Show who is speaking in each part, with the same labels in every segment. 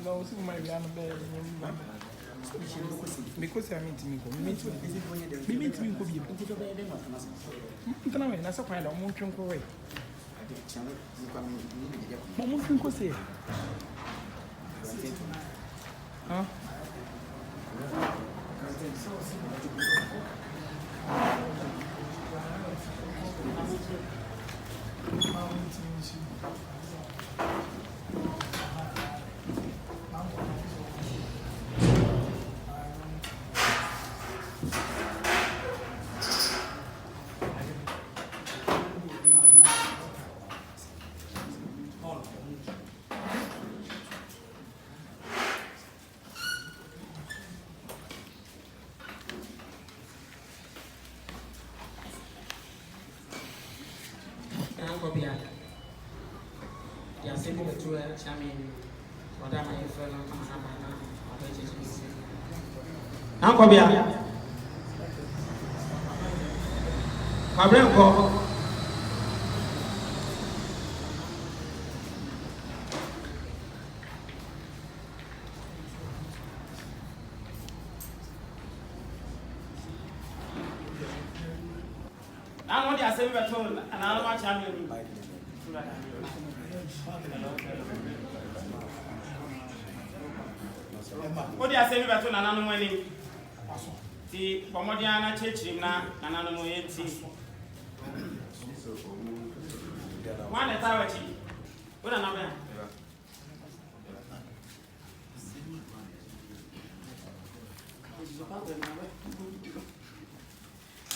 Speaker 1: No, see my young bear. Because I mean to me, we meet me could be into the bed. I that's a kind of motion away. Motion could say, huh?
Speaker 2: ANKOBIAHENE. Gyase the two chairman, Madame Fellow, ANKOBIAHENE. Fabrenko. I'm only a silver tone, and I'll watch him. What do you say about an anomaly? The Pomodiana Chechina and Anomoy. One authority. What another?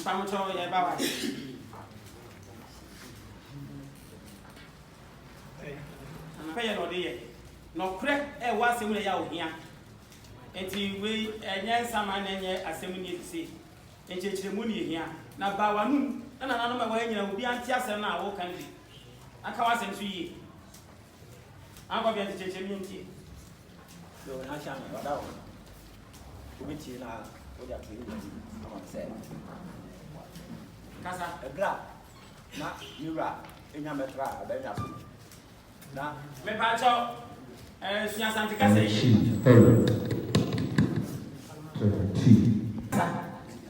Speaker 2: Pamocho, about pay no day. No crack a was a way out here. And we a young salmon assembly to see. And church money here. Now, Bawanum, and another way you will be anti-assembly now, what can be? I can't send to you. I'm going to church community.
Speaker 3: So, I shall not know. Which you are, what you are doing,
Speaker 2: Casa,
Speaker 3: a grab, not you rap, in your metra, then you now,
Speaker 2: me pacho, Santi Casa.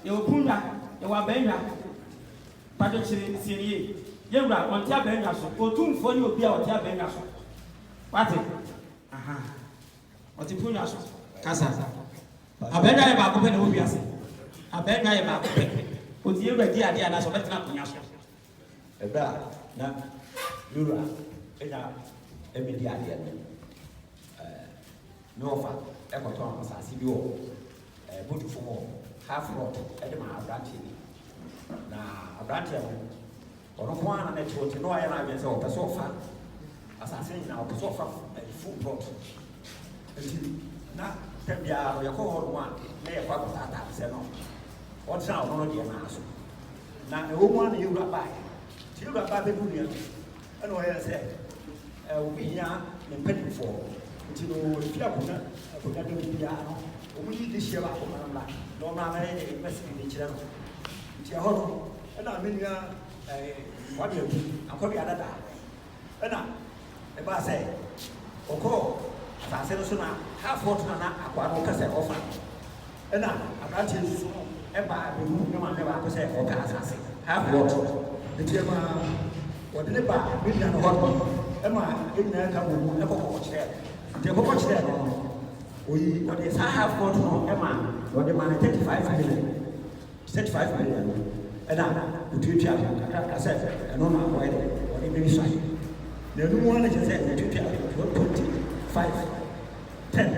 Speaker 2: You puna, you are Benya, Pacho Siri, you rap on Tia Benya, or two for you be out Tia Benya. What it? Aha. What the puna? Casa. A Benya about open Ubias. A Benya about open. Would you ready idea as a veteran?
Speaker 3: A bra, now, you rap, every idea. No fun, Ecoton, Sassio, beautiful half rot, Edema, Branty. Now, a branch or no one and it was no I was over so far. Assassin now, so far, a full plot. Now, tell me, I call one, lay a part of that, said no. What's now one of your master? Now, the woman you got by. You got by the brilliant. And what I said, we are in penny for. You know, if you have not to be piano, we need this year. No man, investing in each other. It's your home. And I mean, what do you do? I'm probably another. And now, if I say, Oko, I said, so now, half what I want to say offer. And now, I'm not just. Eba the room no man never say or Kenkasi. Half what? The Tema or the Neba, million hot. Emma, in there come never watch there. The watch there. We what is half what no Emma, what the man 35 million. 35 million. And now, the two I said, and on my way, what it means. The new one is said, the 25, 10.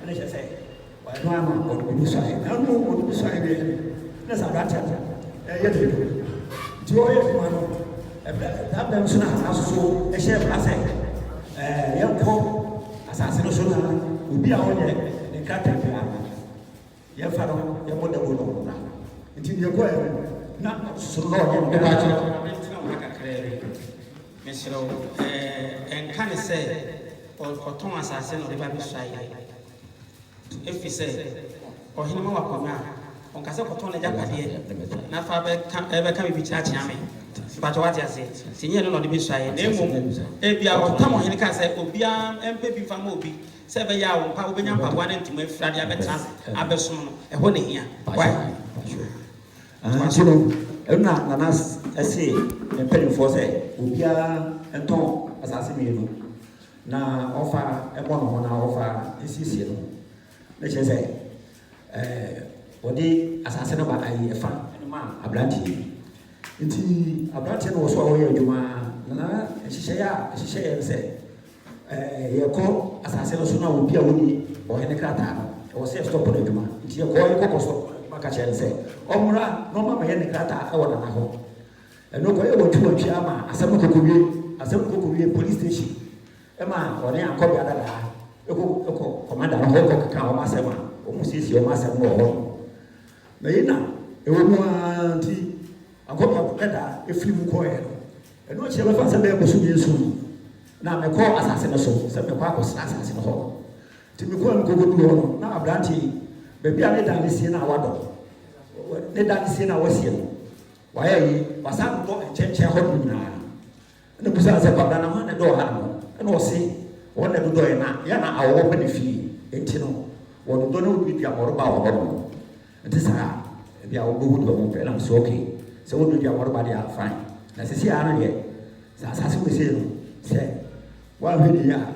Speaker 3: And I say, why no one would be shy? I don't know what to be shy. That's a rat. Joy of one. That person has so a share of asset. Young Pope, assassination will be out there in Captain. Your father, your mother will know. Until you're going, not so long. And can I say, or Thomas assassin or the Bible shy? If he said, or him or Pona,
Speaker 2: on kasa ko ton le jakade na fa be ka bi chachi ame but what you say sinye no de bi swaye na emu e bia o tam ohene ka say obia empe bi fa ma obi se be ya wo pa obenya pa wa ne ntuma afrade abetra abesom no e ho ne hia why
Speaker 3: so na ese empelifo say obia enton asase mi no na ofa ebo no na ofa esisi no na che say wodi asase no ba ayi efa ma abranti nti abranti no so awoye adwuma na ehihye se yeko asase no so na obi a woni ohene krata no o se stop no adwuma nti yeko stop maka che se omra no ma ye ne krata e wona na ho eno ko e wotu atwi ama asem kokowie police station e ma one ankobia dada eko commander no ko ka o ma asem a o mu sisi o ma asem no ho na yina e wo mu anti ankobia dada e free mu ko e eno che ba fa se be ko su bi su na me ko asase no so se me ko akos asase no ho ti me ko ko du ho na abranti bebi a ne dan sie na wado ne dan sie na wasie no waya yi wasan do encheche ho du na ne busa se kwa na ho ne do ha no ne o se wona do do na ya na awo be ne fi enti no wo do no bi dia moroba wo no enti sa bi a wo go do mo pe na so okay se wo do dia moroba dia fine na se si ana ye sa se we se no se wa be dia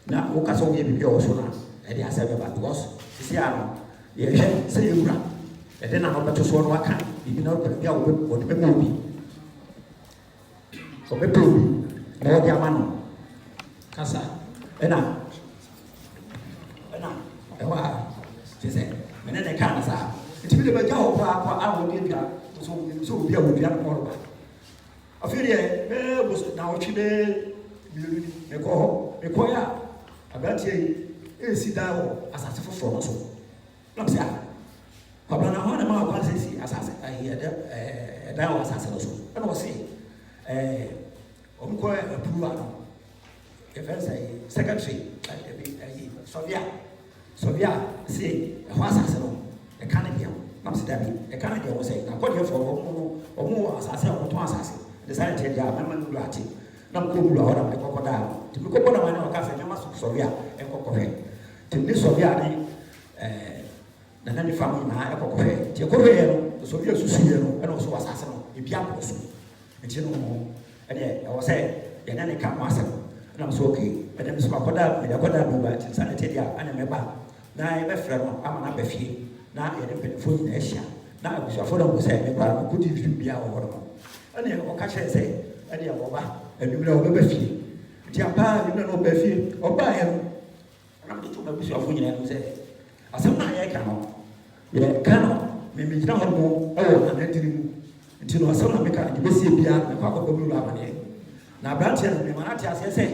Speaker 3: na wo ka so ye bi o so na e dia se be ba because se si ana ye se yura e de na no beto so no aka bibi na ko bia wo de be mo bi so be pro na wo dia mano kasa ena ewa se mena ne kana sa ti bi de ba ja ho kwa a wo de bia so bia wo bia ko ro ba afiri e me bo na wo twide mi me ko ya abati e si da wo asase foforo no so na sia kwabla na ho na ma kwa sisi asase ayi da wo asase no so na wo se omko approve no e fa say secretary ayi Sovia say ho asase no e kan bia na se da bi e kan bia wo say na ko de fo omo asase o to asase de sai te dia ma nu lati na ko mu lo ora me ko da ti ko ko na ma na ka fe nyama Sovia e ko fe ti ni Sovia ni na ni fami na e ko fe ti ko fe no Sovia susu ye no e no so asase no e bia ko so e ti no e de o say ye na ni ka ma asase na so okay e dem so ko da me da ko da bu ba ti sai te dia ana me ba na e be frɛ no ama na ba fie na ye de pelefoni na ehia na abusuafo no go say me ba ko di fi bia wo no ane o ka kyerɛ sɛ ane wo ba anumre wo ba fie ti apa ni na no ba fie o ba ye no na me to ba abusuafo nyina no sɛ asɛm na ye ka no ye ka no me gyina hɔ mo ɛwɔ anadiri mu nti no asɛm na me ka de besie bia me kwa ko ba amane na branche no me mana ti asɛ sɛ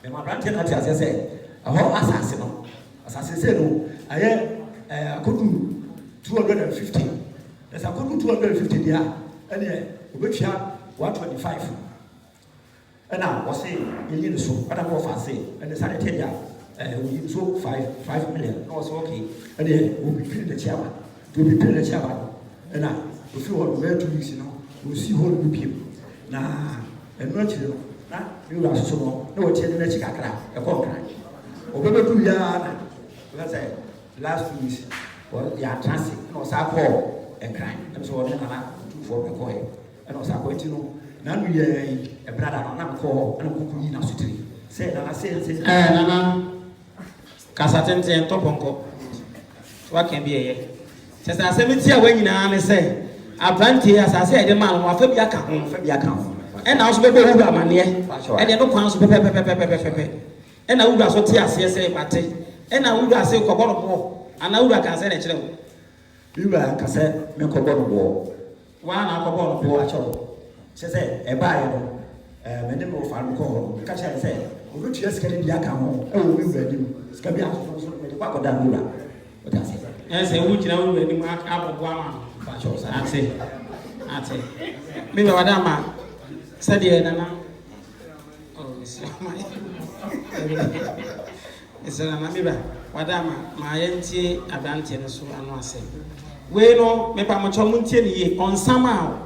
Speaker 3: me ma branche na ti asɛ sɛ ɛhɔ asase no asase sɛ no ayɛ akodu 250 there's akodu 250 dia ene obetua 125 ena wo se yin so ada mo fa se ene sare te dia we so 5 million no so okay ene we be pay the chairman to be pay the chairman ena we feel what we 2 weeks no we see whole people na enu achire no na we wa so no na wo tie na chi kakra e ko kran obebe tu ya na we say last 2 weeks well ya transit no sa ko e kran em so na na for the coin and also continue na nu ye e brother no na ko na ko yi na sutiri say na say
Speaker 2: na kasa tenten to ponko wa kan bi ye se sa se meti a wa nyina ne se abrantie asase e de ma no afa bi aka ho e na so be hu amane e de no kwan so pepe e na wura so ti ase se mate e na wura ase ko boro mo ana wura kan se na kire ho
Speaker 3: wura kan se me ko boro mo
Speaker 2: wa na ko boro mo
Speaker 3: acho se se e ba ye no me ne mo fa ko ka cha se o bi tia skale bi aka ho e wo wura dim ska bi aso so me de kwa ko da wura o ta se
Speaker 2: e se wu kira wura dim abobo ama
Speaker 3: ba cho sa
Speaker 2: ate me be wada ma se de na oh so my ese na me ba wada ma yentie abante no so ano ase we no me pa mo chomuntie ni ye on sama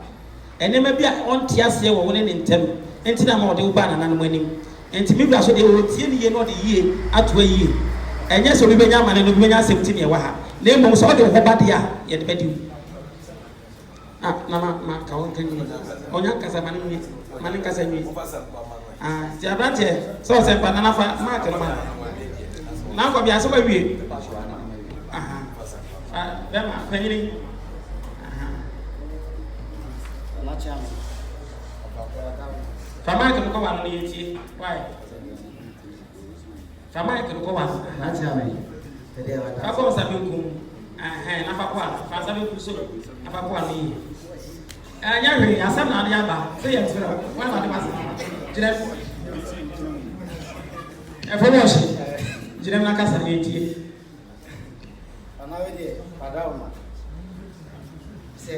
Speaker 2: enema bi a on tiase wo woni ne ntem enti na ma ode uba na nanom anim enti mi bia so de o tie ni ye no de ye ato ye enye so bi benya amane no bi benya asɛmti ne wa ha na emom so ode ho ba de a ye de bedi na ma ka won kan ni onya kasa mane kasa ni ti abante so se pa na fa ma ka no ma na ko bia so ba wie Bema, penny. Fama can go on the why? Fama can go on. That's how I go Sabukum. And Apaquan, Fasabu, Apaquan. And Yari, I said, not Yaba, 3 years ago. One of the master. A promotion. Jirena Casa.
Speaker 4: Anawede padawma se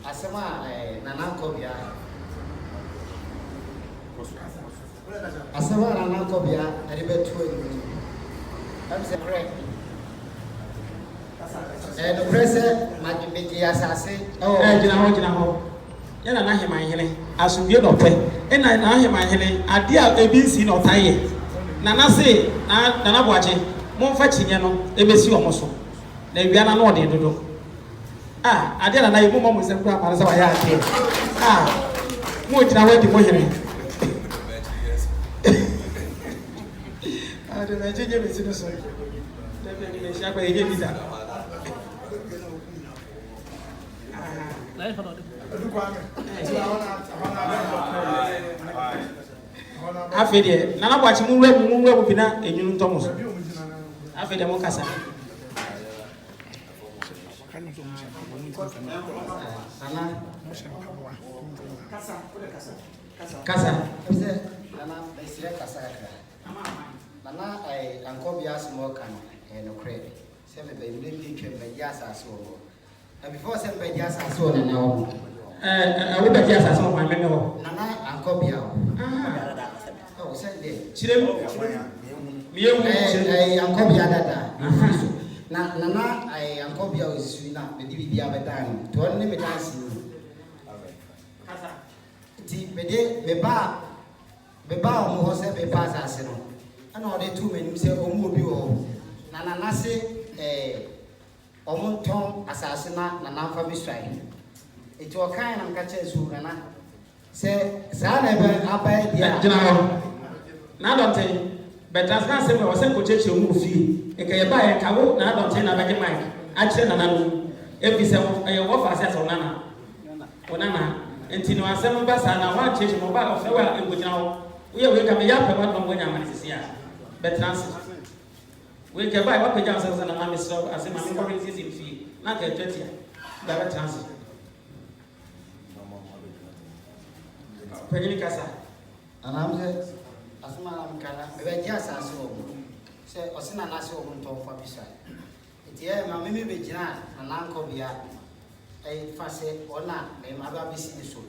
Speaker 4: asema nanankobia asema nanankobia aribetu ni amse kre no prese majimeki asase
Speaker 2: gina ho yana na hema hene asubie no pe ena na hema hene ade a ebinsi no taye nana se na boache Monfa chinye no ebesi omo so na wiana no ode dodo ade na yimu mo se kura parasa wa ya ade mo jina wadi mo here ade na chinye besi no so debe ni me sha kwa eje visa afede nana bwachi mu wura bina enyunu ntomo so afede mo kasa kasa
Speaker 4: nana isire kasa nana ankobia small can no credit se me be ndi twem Gyase aso na before se be Gyase aso na wo
Speaker 2: we be Gyase aso kwa me wo
Speaker 4: nana ankobia oh sende
Speaker 2: chirem miyewu
Speaker 4: ankobia dada na nana ankobia osu na be di bia bedan to ne me dance
Speaker 2: kasa
Speaker 4: ti bede beba omo ho se be pass ase no ana ode tu menim se omo obi wo na nana se omo ton asase na nana fami swai eti o kan na nka che su nana se za na be abai dia
Speaker 2: gina ho na donte betas na se me wo se ko cheche omo fi e ka ye ba ye kawo na donte na baje mic a che nana no e bi se wo fa se so nana onana enti no asem ba sa na wa cheche mo ba o fe wa e go gina ho we ka me ya pe wa no ngonya man sisi a betrans we ke ba wa pe ja sa na ma me so asem ma me ko rin sisi fi na ka twetia da betrans penyi kasa
Speaker 4: anamze asuma amkala be Gyase aso se osina na se omo ton fa bisa eti ma me be gina na nankobia fa se ona me ma ba bisi so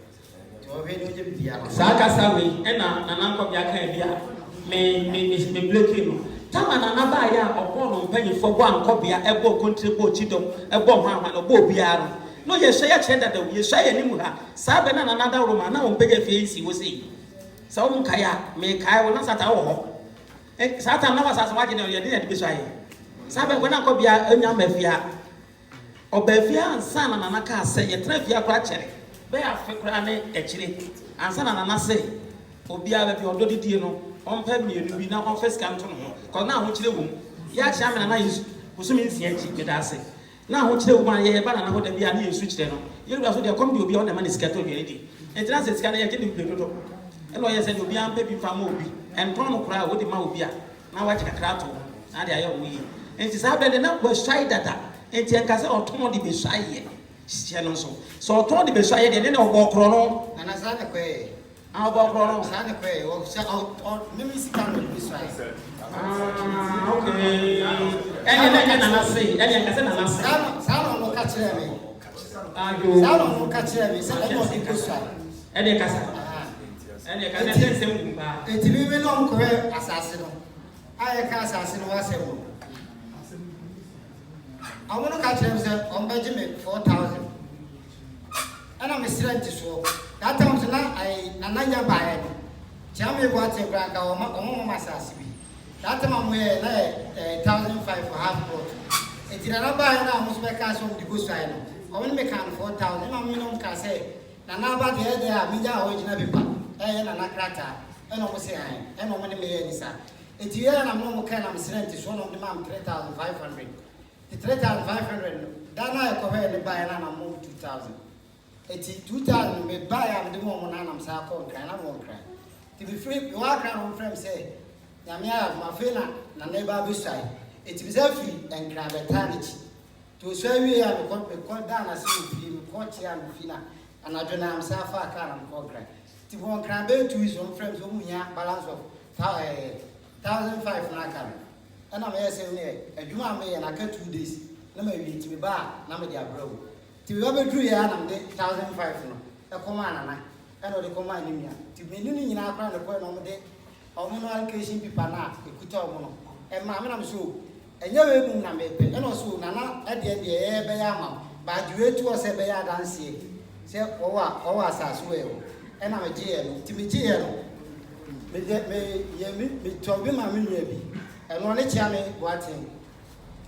Speaker 4: to we no je bia
Speaker 2: sa kasa we na nankobia kan bia me blake no tama na ba ya obo no mpanyifo bo ankobia ebo contribute chidom ebo ho ama no bo obiara no ye hye ya chenda da ye hye ya nimu ha sa be na nada roma na wo mpege fie nsi wo sei sa wo nkaya me kai wo na sata wo ho sata na wasa waje ne ye de so aye sa be na ankobia anya mafia obafia ansa na nana ka se ye trafia kra chere be afekra ne echire ansa na nana se obia ba bi ododidie no onpa mienu bi na onfa sika nto no ko na ho kire wom ya kya me na yesu kusumi nsia chi medase na ho kire wom ye ba na ho da bia na yesu kire no ye ruwa so de kom bi obi o na ma ne sika to bi edi entina se sika na ye kire bi dodo eno ye se de obi ampa bi fa ma obi enton no kra wo de ma obi a na wa kika kra to na de aye wo yi enti sa be de na kwa shai dada enti enkase oton de be shai ye hye no so oton de be shai ye de ne obo kro no
Speaker 4: ana sa ne kwe
Speaker 2: obo kro no
Speaker 4: sa ne kwe o se o mimi sika no bi swai
Speaker 2: okay ene na say ene enkase na say
Speaker 4: sa no ka kire me
Speaker 2: ayo
Speaker 4: sa no ka kire me se no de ko swai
Speaker 2: ene kasa ene kasa sense mba
Speaker 4: enti mi no nkwe asase no aye ka asase no wasemo I want to catch them on Benjamin 4,000. And I'm a student to show. That time I Nanya buy it. Tell me what's a grand or my sassy. That time I'm wearing 1,500 for half coat. It's not buying now, most backers from the good side. I want to make 4,000. I'm minimum can say. Now, about the other, Media original people, and an akrata, and almost say, and no money may any sir. It's here and I'm no kind of student to show on the mom 3,500. The 3,500, that I cover the buy and I'm moved 2,000. It's 2,000 may buy and the moment I'm Sako and I won't cry. To be free, you are crying from say, Yamia, my fina, and neighbor beside. It is free and crab eternity. To show you, I will call down as you caught here and fina, and I don't know I'm Safa can and call cry. To one crab to his own friends whom we have balance of 1,500 nakam. And I'm here saying, a Juma may and I cut 2 days. No, maybe to be bar, number their bro. To be over 3 years, I'm 1,500. A command, and the command in here. To be doing in our crown the point on the day. Our allocation people now, a kutomono. And Mamma, I'm so. And you're able to make it. And also, Nana, at the end of the air, Bayama. But you to us a bear dance. Say, oh, as well. And I'm a GM. To be GM. Me told me, my maybe. And one channel watching.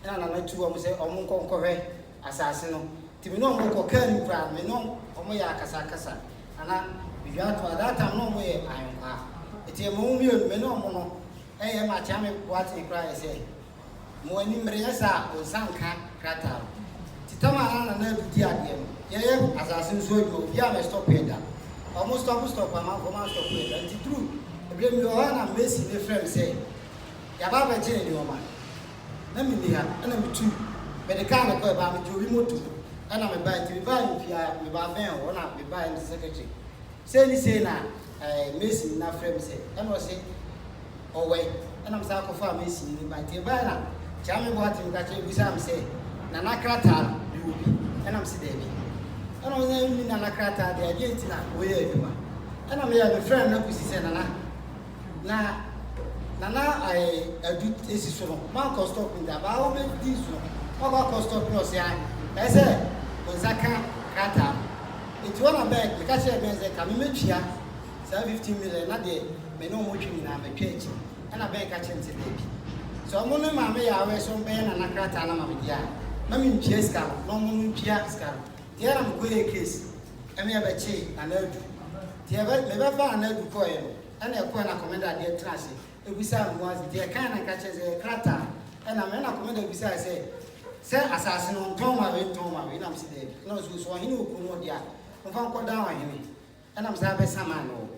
Speaker 4: And I'm two of say, Omunko correct assassin. To be no more cocaine crowd, me no, Omoya Casacasa. And I began to that time no way I am. It's a moment, me no mono. I am a channel watching cry, say. Moani Mresa or Sanka Crata. Titama and every dear, yeah, assassin so you, yeah, stop here. Almost stop, I'm out for my stop here. And it's true. Blame your hand and Messi, the friend say. Yababa Jenny, woman. Let me be here, and I'm two. But the kind of boy about me to remote, and I'm about to be buying Pia, with our man, or not be buying the secretary. Say now, Messi, not friend say, and was say, oh, wait, and I'm Sako for Messi, in my Tibana. Jammy Watson that you say, Nanakrata, you will be, and I'm Sidavi. And I was in Nanakrata, the Argentina, where everyone. And I'm here, a friend, no pussy, said Nana. Nana, I do this from Marco stopping that, but I'll make this one. Marco stopping us, I said, Ozaka Kata. It's one of them, the cashier means they come in here, 15 million a day, may no much in a church, and I beg catching today. So I'm only my may I wear some pen and a crata and a media. No mean Chiesca, no moon Chiasca. Here I'm going a case, and we have a chain and Edu. The ever found an Edu coil, and a coin commander dear class. If we say once, dear kind of catches a crata, and a man commander besides say, assassin on Toma, and I'm sitting. No, so he knew who would ya. If I'm called down on him, and I'm Sabbath Samano.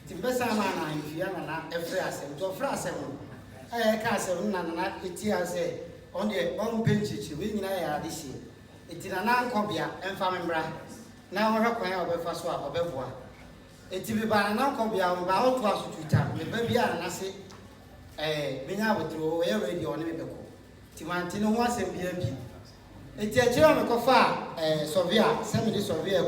Speaker 4: The best man, I'm Fiana, a phrase, to a phrase. I can't say, Nana, it's here, say, on the one bench, we are this year. It's in an ankobia and famine bra. Now I require a first swap of Baffour. It's to be by an ankobia about to us to tap, the baby and I say, being able to throw away radio on the Timantino was a BMP. It's a German coffar, Sovia, semi Sovia,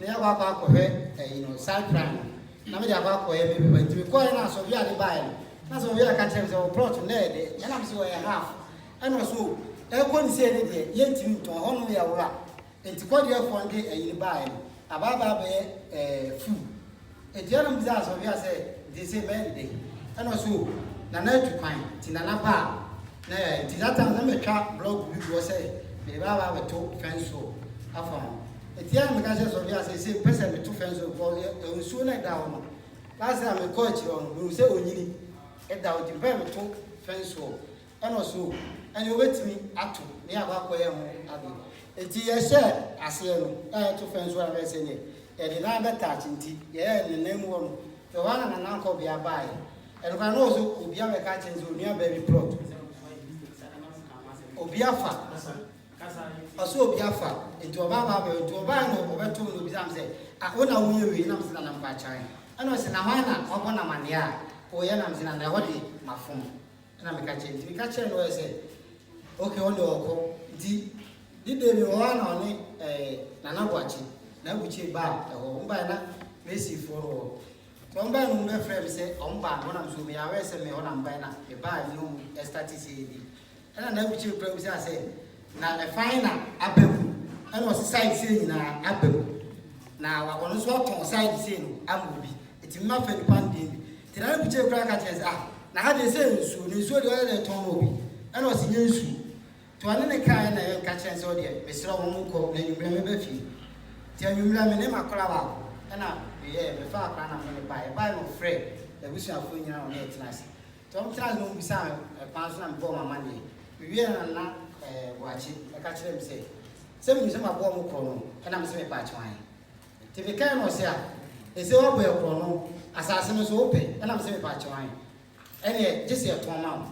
Speaker 4: near Wapa, side plan. Namida Wapa, maybe to be calling us Sovia the buy. That's what we are catching the approach to Ned, and I'm so a half. And also, I couldn't say anything, yet to only a rap. And to call your phone day and you buy a baba food. A German bizarre Sovia said, they say many day. And also, Nana to find Tinanapa. Nay, that time, let me trap blog, you will say, the Baba have a two fence so. I found. It's young because of Gyase say, person with 2 fence so, sooner down. Last time I coach on, we say, Only. And that would be very two fence so. And also, and you wait me at 2 near Bakoya. It's a share, I say, 2 fence what I say. And the number touching tea, yeah, the name one, the one and an uncle be a buy. And I also be a catching to near baby plot. Obiafa. Also Obiafa. Into a baba, into a band over 2 Nubizam say, I own a weary in Amsterdam Pachai. And I was in a manner of one mania, or Yanams in an award, my phone. And I'm catching. We catch and I say, okay, on the oko. Did they one on it? Nanawachi, Nabuchi bar, the home by now, Messi for all. From by no friend say, on bar, when I'm so me, I wear some me on I'm by now, a bar, no, a static. And I never chill, I say, na the final abem and was side saying na abem na wa kono so ton side saying amobi it ma fa ni pandin tira na buche kura ka chese na ha de say nsu ni nsu de o de ton obi and was nye nsu to ane ne kai na ka chese o de besira wo mu ko na nyumra me ba fi ti anyumra me ne makola ba na ye me fa akra na me buy no frɛ the busu afo nyina on it nice Tom Trans no bisa pass na mbo mama ni. Wiye na wachi e ka kire mi se mi ma bo mo kro no e na me se me pa chwan. Ti be kan no se a e se wo bo e kro no asase no so ope e na me se me pa chwan. E ne Gyase e ton ma.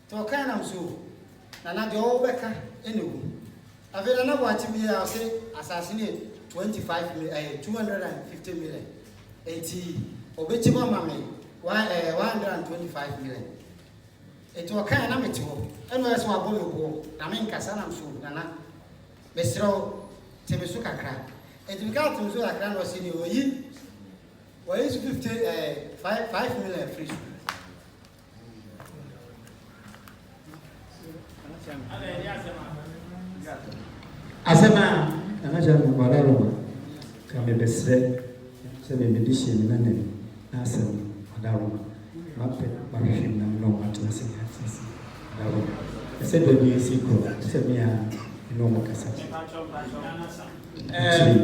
Speaker 4: To kan na so na de o be ka e ne wu. Avela na wachi bi a se asase ni 250 million. Eti obechi mama me 125 million. It will kind of meet and where's my boy? I mean, Cassana, Nana, Mestro, Temesuka crack. And we got to Zula Grand was in your ye. What is 5 million free?
Speaker 2: Asema, anaja mbararo kama besre sebe medishi ni nane asema dawo mape mahwehwem na no matase asisi dawo ese do ni siko se me a no mo kasa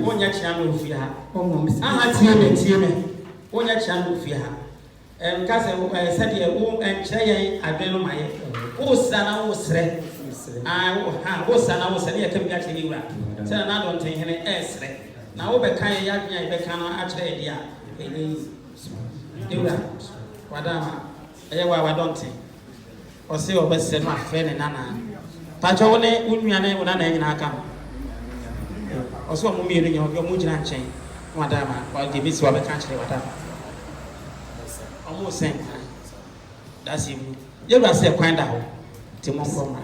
Speaker 2: onya chiano ofia ha omo misi aha tie me onya chiano ofia ha kase sede wo enkyere yen adweno maye wo sana wo sre wo sana wo sre ya kam ga chiri wura se na do nten hene esre na wo be kan ya adwenya be kan no a kyere dia eni Eura, Wadama, Ewa Wadonte, or say over said my friend and Nana. Pajone, Uniane, Unana in Akam. Also, Mummy, your Mujan chain, Madama, or give it to a country, whatever. Almost same. That's him. You must say, find out. Timon Foma.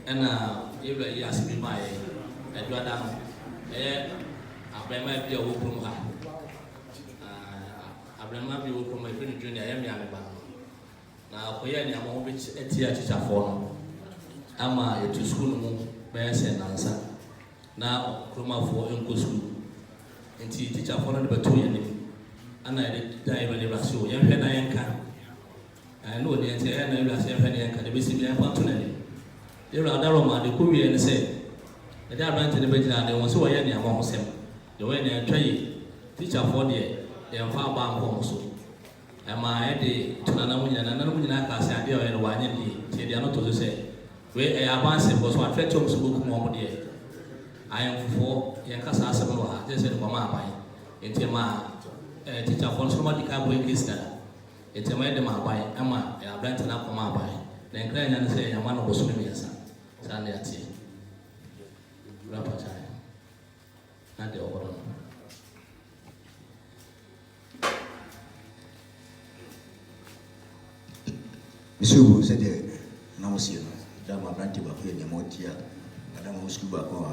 Speaker 5: And you ask me my Edward, I might be a woman. Abraham bi wo ko my friend junior ya mi ameba na akoya ni amo bi etia teacher for no ama etu school mu be se nansa na kroma for enko school enti teacher for no de beto ye ni ana de dai ba le ba so ye hwe na yenka no de enti ya na wi ase hwe na yenka de be si bi en pato na ni de ra da ro ma de ko wi en se de Abraham te de be jina de won so ye ni amo ho sem de we na twaye teacher for de dem fa ba nko so ama e de tunana munya na nanu munya ka ase ade o ye wa nya di tie dia no to so se we e advance because what threat to so boku mo de ayen fofo ye ka sa asem no ha je se ko ma abai enti ma teacher for so ma di ka boy case na enti ma de ma abai ama e abrant na ko ma abai na nkra nya no se ya ma no boso me yesa sa na ya tie rapa cha na de o
Speaker 3: Misu said na musio da ma branti ba ko ye motia ada ma musku ba ko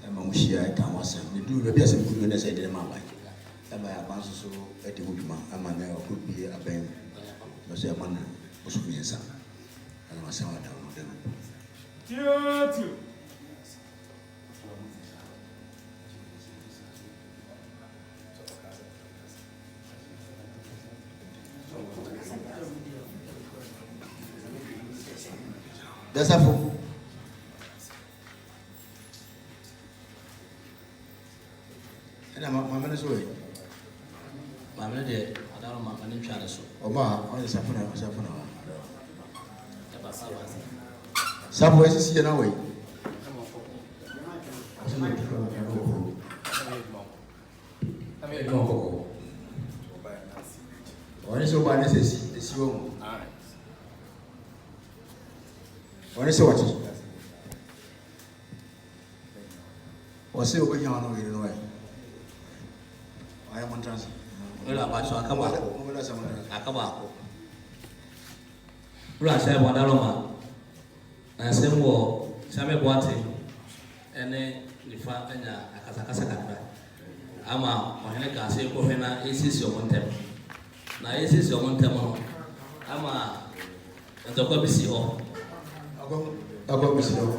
Speaker 3: ma mushia ka wasa ni du be ase ku na sai de ma ba ama ya ba so e de mu bima ama na ko bi aben no se ama na musku yensa ana ma sa wa da no de
Speaker 2: Tio
Speaker 3: Dasafo ana mama na so e
Speaker 5: mama na de adaro mama ni twa so
Speaker 3: oma on safo na safo esi ye na we Oni so ba necessity esi wo Oni so wati Wase obi nya no we no e Aya montrance
Speaker 5: ela ba so akaba ko ura sai bo adaro ma na se mo same boate ene nifa anya akasakasa kakra ama ohene ka se ko hena esisi omontem na esisi omontem no ama ndokwa bisi ho
Speaker 6: Agora me sinal.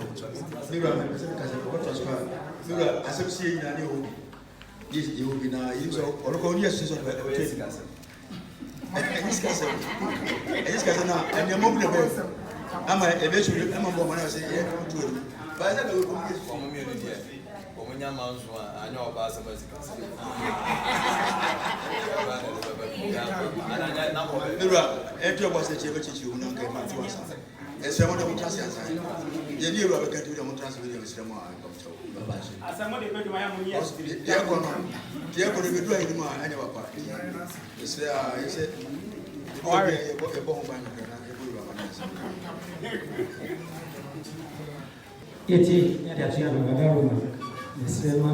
Speaker 6: Mira, mas você casa com outras coisas. Mira, a sepsia ainda nem o. Diz eu vi na isso. Olha como ia se sobre o que casa. Esse casa na a minha mão levou. Ama é bem ama bom mas assim é tudo. Mas é eu como isso como meu dia. Como minha mão a minha base mas Mira, é tu você chega te o não quer mais você. Esse é onde eu traço essa. E ele vai pegar tudo eu traço ele esse tema asa
Speaker 2: mo de pedo maya munye
Speaker 6: dia kono de do aí ma anya papa esse esse é bom banho na é boa banho
Speaker 2: eti ya tia na garuma nisema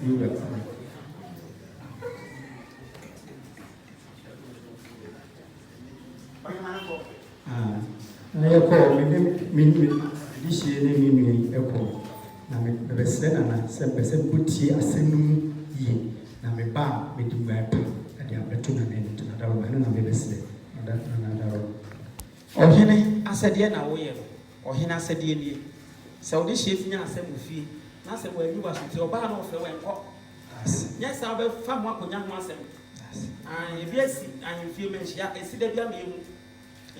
Speaker 2: yule na yako mimi dishie ne mimi eko na me bese na se bese buti asenu yi na me ba me di ngapa ade abeto na ne na dawo na me bese na dawo ohene asede na wo ye ohene asede ni se wo de chef nya asem fie na se wo ani wa so ti oba na ofe we nko yes sa be fa mo akonya ho asem e bi asi an fie me hia esi da bia me hu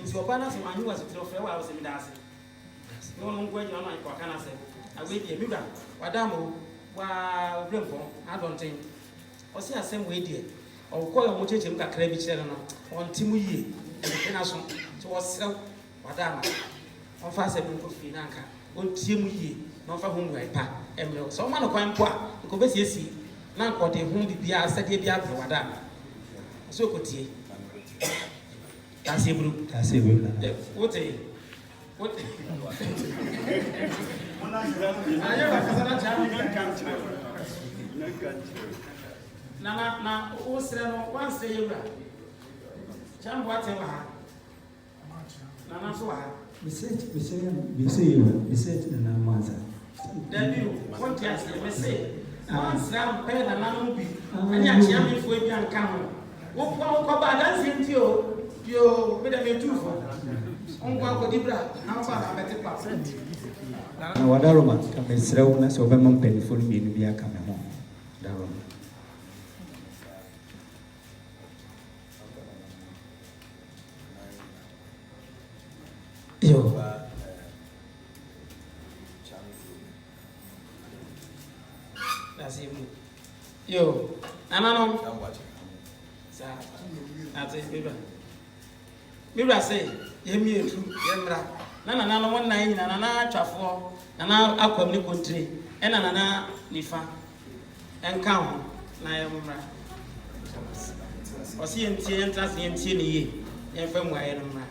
Speaker 2: nti oba na se ani wa so ti ofe wa asem da ase no no ngwa nya na ko kana se awe die mi bra wadamo wa brempo adonten o se asem we die o ko yo mo cheche mka kra bi kire no on timu yie e na so so o srew wadama on fa se mi ko fi na nka on timu yie no fa hu ngwa pa emre so ma no kwan po a ko be siesi na nko de hu bibia asade bia bro wadama so ko tie ta se bru wote na o sere no wan se yewra chambo atewa na so ha
Speaker 7: Miset na maza
Speaker 2: Dabi wonti ase mese wan sere pe na no bi ani achia mi fo bi anka ho wo ko ba dan se ntio yo me da me tufo onko ko dibra na fa na mete pa
Speaker 7: na wadaroma kamesrɛw na sɛ wobɛma mpanifo no mmienu bi aka me ho daroma yo
Speaker 2: yo anano sa ate bibra say yemi etu yemra na no won nan nyina na atwafo na akwam ni kontre ena na nifa enka ho na yemra osi entie entra se entie ne ye yemfa mu aye no mra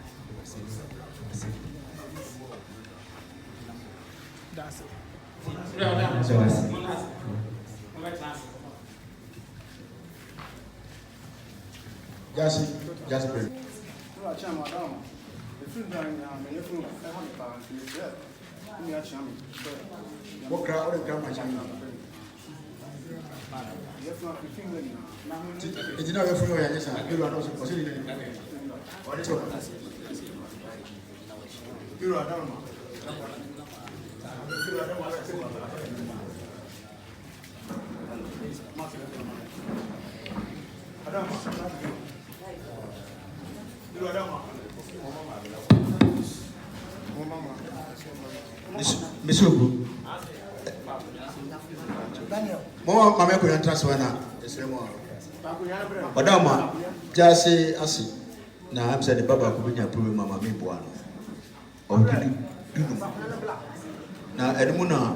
Speaker 1: that's it
Speaker 6: Gyase bro
Speaker 8: Chama madam. The food down me food I want to balance it there. Me a chama.
Speaker 6: what crowd or come my channel
Speaker 8: Yes, not 15 million.
Speaker 6: it's not your friend yes sir you are not supposed to what is it you are down Misugu. Mo mama ko yantra so na esere mo. Odama Gyase asi na am say the baba ko nya problem mama me boa no. O dunu. Na edmu na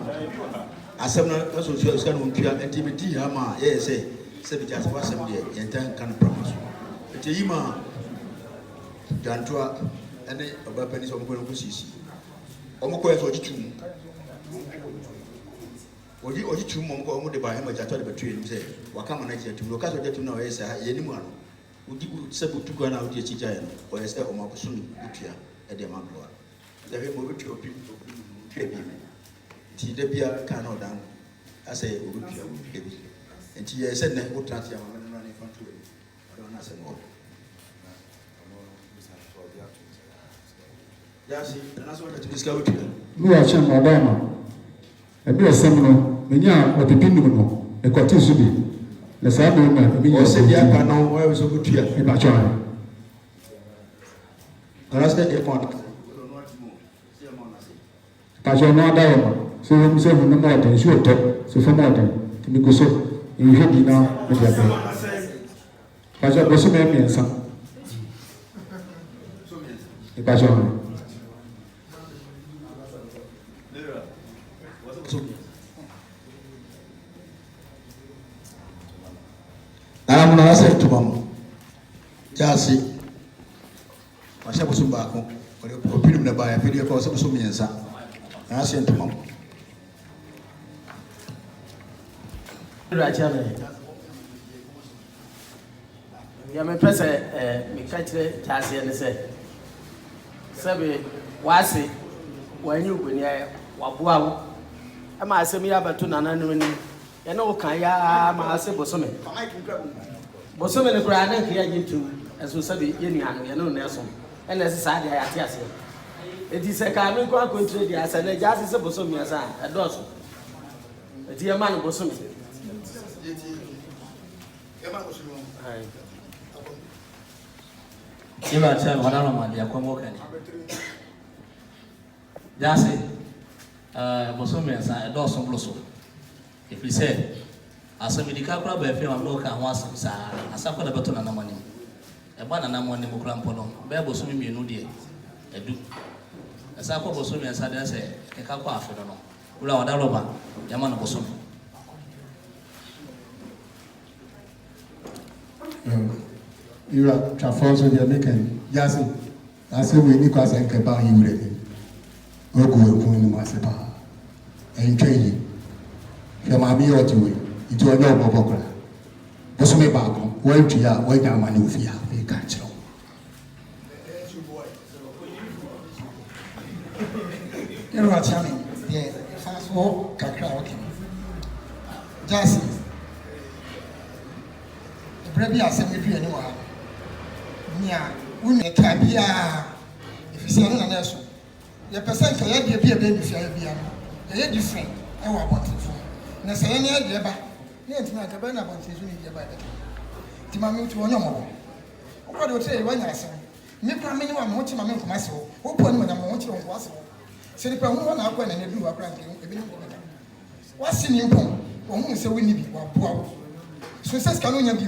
Speaker 6: asem na so so ska no ntua intimity ha ma ye say bi Gyase wasem de yentan kan promise. Ete yima jantoa ene obapani so mo ko sisi. Omo ko eso jitum. Oji tum mo ko omo de ba hema jato de betue ni se wakama na jitum. Lo ka so jitum na o yesa ye ni mu ano. Odi sebutu ko na odi echiga ye no. O yesa o ma ko sunu butua e de ma bloa. Da he mo betu opi trebi. Ti de bia ka na odan ase o betua ebi. Enti ye se ne o trans ya ma na ni fantu e. O na se no. Gyase, that's what the discovery to them.
Speaker 9: No, I shall not down. A mere seminal, Minya, or the Pinuno, a Cortisudi. The Sabbath, the said, I can know where was a good year in my child. That's the airport. I shall not down. So I'm saying no more than sure talk, so for more than to be good so. You hear me now with your pen. I shall also make me and some. If I shall.
Speaker 6: I'm not saying to Mom. Gyase, I shall also back home. But you're putting the buy a video for some means. I sent to Mom.
Speaker 2: Ya me pese me kachire Gyase ne se sebe wase wanyu gunia waboa wo e ma asem ya bato nananu ni ye ne wo kan ya ma ase bosome ne kura na kiya jintu eso sebe ye ni anu ye no na eso e na se sa dia ya te ase edi se ka me kwa kontre dia ase na Gyase se bosome asa e doso edi ye ma no bosome hai
Speaker 5: Iba chan wadalo mali akwa mokani. Gyase bosome asa e doso bloso. If we say asamidika kura ba fe ma ka ho asam sa asakwa da beto na namani. E ba na namani mo kura mpo no. Be bosome mienu de edu. Asakwa bosome asa de se e ka kwa afi no. Ula wadalo ba yama no bosome.
Speaker 9: You are transformed to the American Gyase. I say we need to ask about you ready. We'll go and put in the and train you. From my meal to it, into a job of opera. What's my back? Where to ya? Where down my new fear? We can't show.
Speaker 1: You know what I mean? Yeah, fast walk, kakra, okay. Gyase. The baby has sent me to anyone. Nia, we make a bia. If you see an answer, your percent can be a baby if you are a different. I want it for. And I say, any idea about it, not a banner about his winning by the Timami to one more. What would say when I say, Maybe I'm watching my man for myself, open when I'm watching on possible. Say the one I went and do a prank. What's in your home? Who say we need to so says, can we be?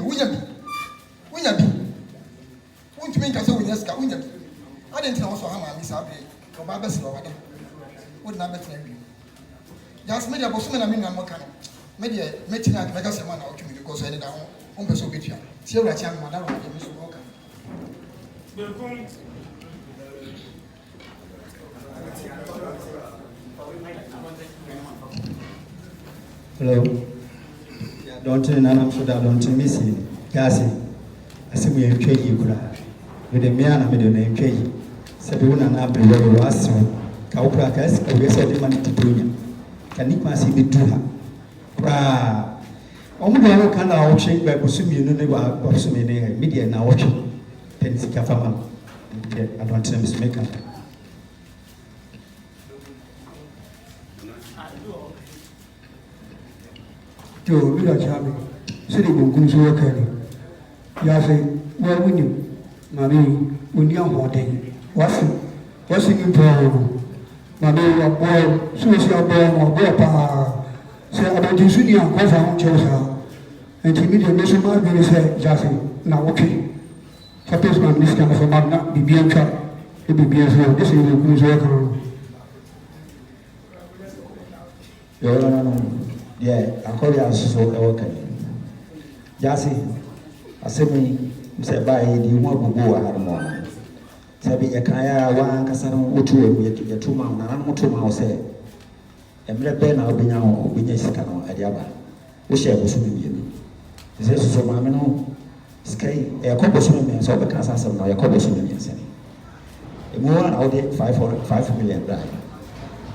Speaker 1: Won't make us with us? I didn't also have my miss Abbey or Babas or whatever. Would not bet you. Just made a bossman, I mean, I'm okay. Maybe a meeting at Megas man out to me because I did our own person with you. See what I am, Madame, Mr. Walker.
Speaker 7: Hello. Don't tell I'm sure that don't miss it. Gyase. I say we are trading you. With the man, I made your name trade. Sabuna and Abel were last one. Kauprakas, we said the money to bring. Can you pass it to her? Bra. Only one can I watch by Busumi, you know, Busumi, media now watching. Pensika Fama. I don't tell Miss Maker.
Speaker 9: Joe, we are charming. Sitting on Gunzo Kelly. Gyase, well, we knew. Mammy, we knew what day. What's in problem? Mammy, a boy, social born or boy, say about the junior, was our chosen. And to me, the nation might be said, Gyase, now okay. Suppose my minister of a magna be being cut. It be being so. This is the Gunzo.
Speaker 6: Yeah, ANKOBIAHENE so okay. Gyase, I said me say by the one go harmon. Sabi a kaya one casan utu a 2 months and I'm 2 months say. A mere ben I'll be now Binyasicano at the other. We share with you. This so mamino sky a couple swimming so the casas of my couple swimming. A more out there 5 million die.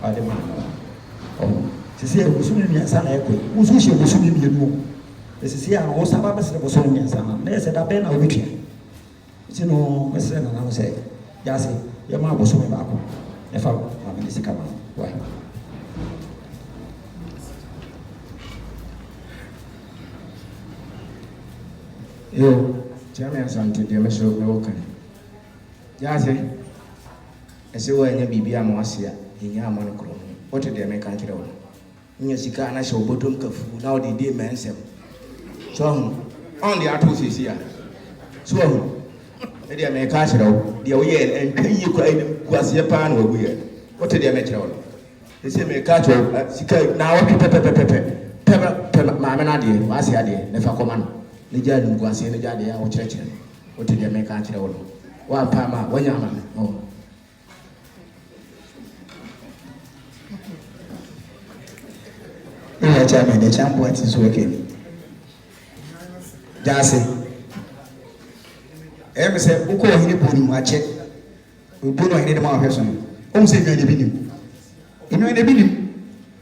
Speaker 6: I demand. Oh. Sisi ya busumi miasa na ekwe. Uzushi ya busumi mienu. Sisi ya osaba basi na busumi miasa na. Nese da bena ubitia. Sino mesena na ose. Gyase ya ma busumi bako.
Speaker 10: If I am the camera, why? Yo, Jamie Santi, the Messer of Woken. Gyase, I say, when you be a Mosia in Yamanacron, what did they make country on? Nyasika na show bottom kafu now the day man sem. So only atos is here. So they make cash out. The way and pay you was your pan or weird. What did they make out? They say make cash out. Now pepper mamma was here, never command. The judge was in the judge or church. What did they make cash out? One pama, one yaman. Oh. The champion is working. Gyase. Every say, who call him putting my check? We put on any more person. Who say you're in the bidding? You know, in the bidding,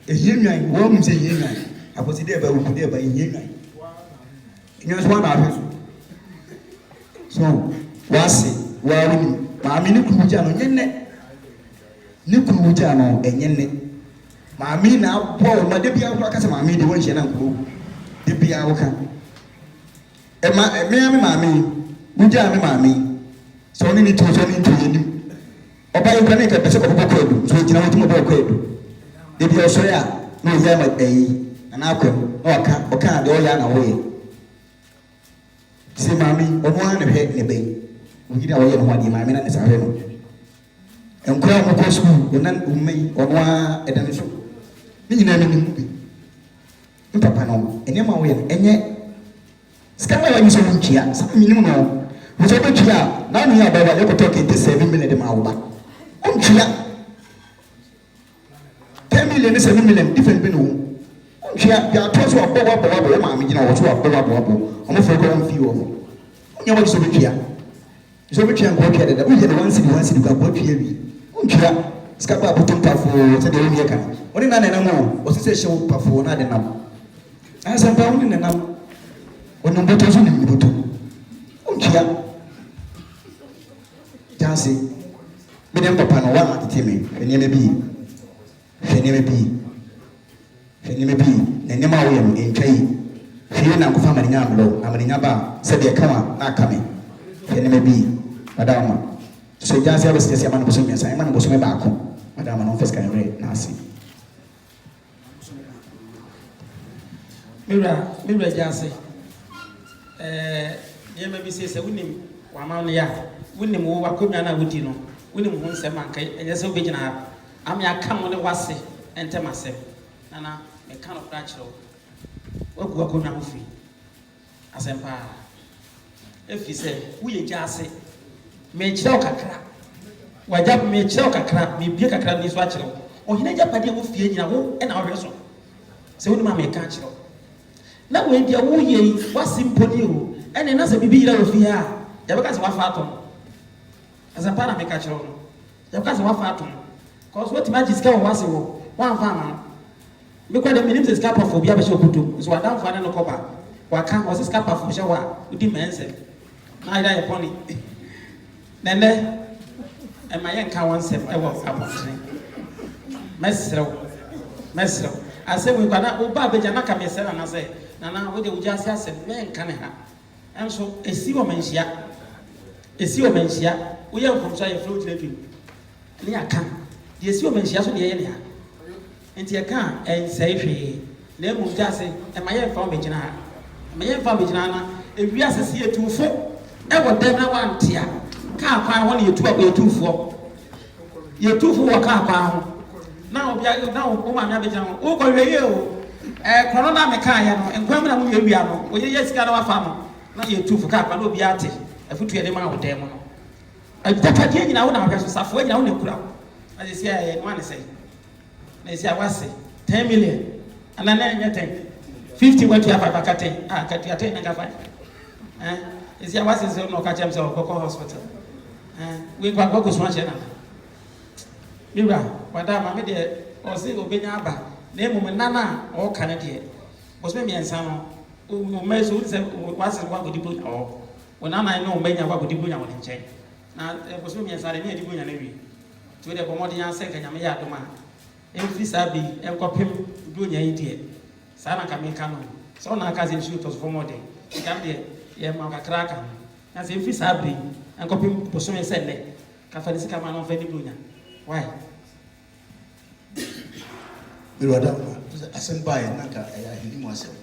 Speaker 10: a union, woman say union. I was there by who there by union. You know, one hour. So, was it? Well, Mammy Nukujano, Yene Nukujano, and Yene. Mammy now, Paul, my debut, Mammy, the one she and go. Debut, Mammy, Mujami, Mammy. So only to turn into him. Or by you can make a best of a book, so it's not to a book. Debut, Soya, no Yama, and Alcom, or can't, or Yan away. See, Mammy, or one of head in the bay. We did our young one, my man is a reno. And crown of course, when none who may or one at an issue. Meaning, I mean, Papa, no, and your man, and yet, Scala is on Chia, some minimum. Who's over Chia, now we are about to talk into 7 million hour. On Chia 10 million, 7 million, different people. On Chia, there are twice of Bob, mammy, you know, what's up, Bob, I'm a forgotten few of them. You want to be Chia. So we can work at that. We had one city got what here. Unkia, Scapa put on Baffour, said the Indian. What in an animal was it show Baffour, not enough. As I'm bound in the number. When number 2 in the bottom. Unkia Gyase, Madame Papa, no one at the team, and you may be. And Nema William in Kay. Fiona family Yamlo, Amanaba, said they come not coming. And may be, Madame. So Gyase was the man was me, Simon was my back home. Madame, and office can read Nancy.
Speaker 2: Mira Gyase. You may be says, winning Wamania, winning Wakumana Wutino, winning Monsemanke, and yes, original. I'm ya come on the Wasi and tell myself, Nana, a kind of natural. What Wakuna Mufi? As Empire. If you say, we Gyase, may choke a crap. Wajab may choke a crap, me pick a crab is watching. Or he never pay with fear and our restaurant. So, Mamma catch you. Now, when you are ye, what's simple you, and another baby of fear, the because of Fatum. As a part of catch you, the because of Fatum. Cause what magic scale was you, one farmer. Because the minimum is cap of Biabasho Kutu, is what down for an okoba. What can was a scap of shower, who demands it. Neither a pony. Then there, and my young cow once I was upon Mesro. I said, we got up, Baby Janaka, me said, and I say, Nana, we do just as a man can have. And so, a sea woman, we are from China fruit living. Near can. The sea woman, she has to be anyhow. And you can't, and say, she, name of Gyase, and my young family, my young family, if we are to see a 2-4. Ever them na one tia. Car pound 1 year 2 year 2-4. Year 2-4 car pound. Now woman na be jam. O ko we you. Corona me car ya no. Enkwam na mu ye wia no. O ye yes ka na wa fa no. Na year 2 car pound obi ate. Afutu ye dem a wo dem no. Adapa die nyina wo na hwe so safo nyina wo na kura. Na say say one say. Na say awase 10 million. Ana na nya 10. 50 what you have akate. Ah, kati ate na ga 5. Is there was no catch himself or hospital? We got go so much. Mira, madam, I made or say Obeyaba, name woman Nana or Canadian. Was maybe and some who may so was what would you put or when I know many of what would you put on the chain. Now, it was me and Sarah near the Bunya Navy. to the Bomodian second Yamayadoma. Every Sabi, and copy doing idea. Sana Kamikano. So now cousin shooters for more day. Come there, Yamaka Kraken. As if it's Sabi, and copy Posum Sunday. Cafanisika man of any Bunya. Why?
Speaker 6: Birodama, asem by Naka, I hear myself.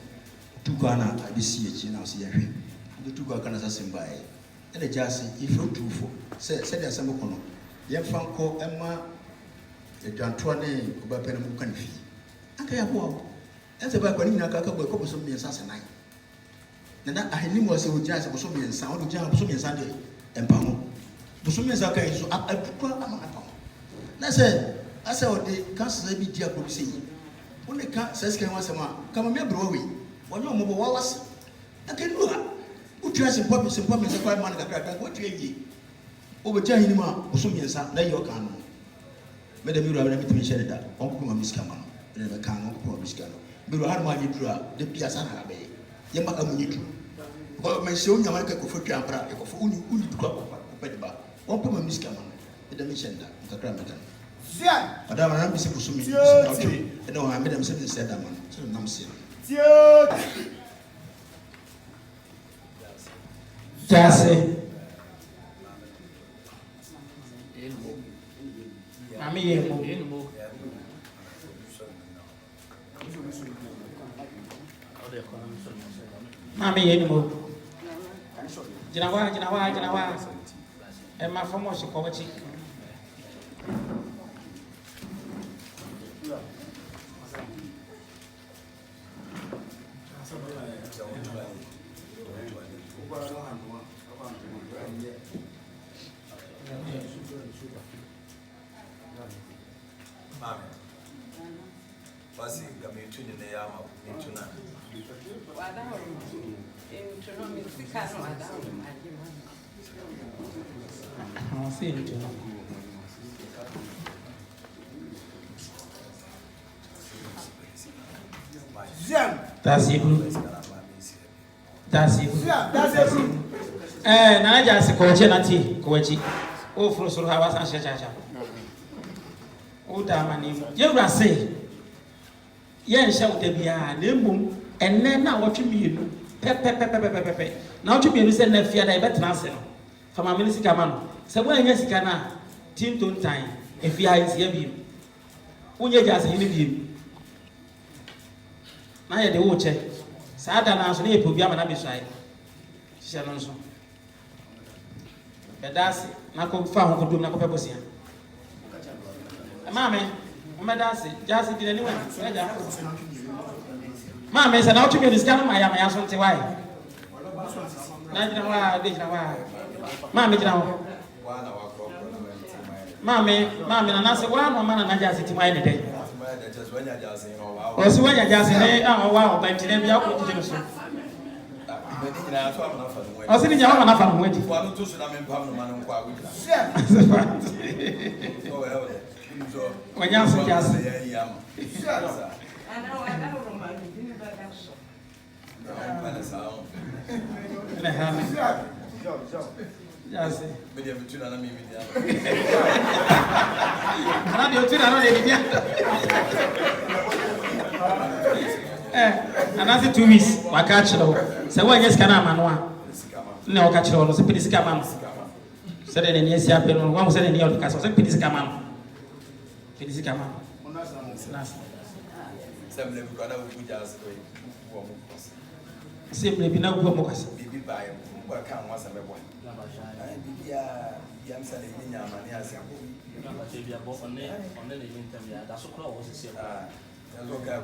Speaker 6: Two Ghana, I be see it now, see a dream. The two Ghana asem by. And the Gyase, if you're truthful, said there's some Mokono. Young Franco, Emma, the Jantuane, Obapen Mukanifi. And I have walked. As a Baconina Kaka will come some years as a night. And that I knew was a Gyase was so many sound, Jam, so many Sunday, and Pamo. Busumians are going to I put a I said, the council be dear Bobsy. When the cat says, can once a month, come on, Broadway. One more mobile was. I can do that. Who tries to publish and publish a quite man that what you over Jahima, Busumians, lay your canon. Madame, you have never mentioned that. Uncle Miss Caman, and the can Uncle Miss Canon. But I had my draw, the Piazana Bay. Yama Amunitu. But my son, Yamaka for Campra, if only to go up. Uncle Miss Caman, the mission that the grandmother. Madame, I'm Miss Busumi, and no, I made them say that man, so I'm saying.
Speaker 2: Gyase. Mami Mami Jinawa. And my former Shikovachi.
Speaker 11: Basi kami tuni ne ya ma tuna.
Speaker 12: Wada ho. Tuno mi fikano wada ho.
Speaker 2: Sim, Nana Gyase Koche Nati, Kochi. Oh, for so have us and Chacha. Oh, damn, you say, yes, shall there be a name, and then now what you mean? Pepe. Now to be send a fear, I better answer. From a minister man. So when yes, can tin ton time, if you are in CB. When you just in him. Now the watcher. Sada na so ne pobia na besai. Hye no so. Bedase na ko fa ho kodum na ko pebosia. Mame, o medase, Gyase di ni wa. Mame se na otumi dis kan ma ya so nte wai. Na jina wa, de jina wa. Mame jina ho. Mame na se wa no ma na Gyase ti mai ne de. O si wanya Gyase ne wa o banti ne bia ko tije no so. O si ni nyawa na fa no wedi.
Speaker 11: Wa no to so na me pam no ma no kwa wedi.
Speaker 2: Wanya so Gyase.
Speaker 12: Ana wa na ro ma ni ba da so.
Speaker 2: Ne ha. Gyase.
Speaker 11: Me dia betuna na me dia.
Speaker 2: Ana de otuna no de dia. Another 2 weeks, I catch low. So, when yes, can I man? No, catch low, so Pidisca man. Said any yes, happen, one said any other castle, so Pidisca man. Pidisca man. Simply be no bookers.
Speaker 11: Be by what can once a boy. I'm selling in your money as a book on the that's what was a look at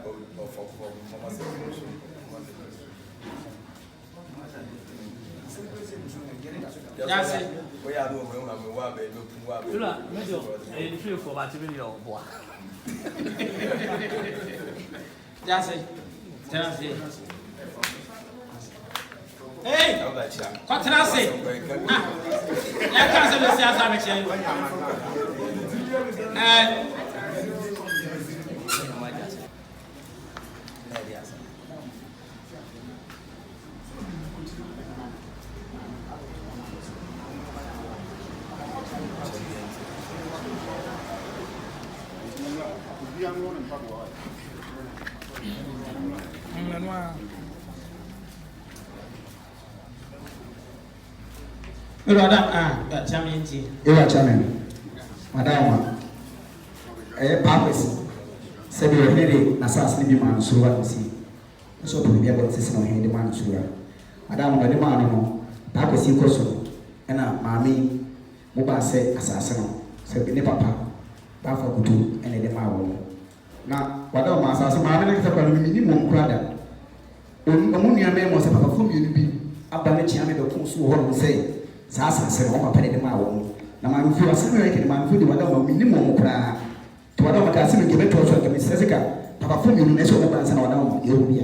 Speaker 2: Gyase.
Speaker 11: We are no way,
Speaker 5: Tula, medio, e feel for battery or boy.
Speaker 2: Gyase. Tenase. Hey! What tenase? Ah. I can't say this as I'm saying.
Speaker 13: Madam, a purpose. Said you already, Nassas, Libby man, so what you see. So to be able to see no hand the man, Sura. Madam, the man, purpose you also, and mammy, Muba said, assassin, said the papa, Baffour could do, and the man. Now, what our master, mammy, the minimum brother. Only a man was a papa from you be up by the chairman of Kunsu, say, Sasa said, oh, my penny the man. Now, I'm feeling American man for the one minimum cry. To what I'm asking, give it to us like Miss Jessica. Papa from you, next one, and our down, you'll be a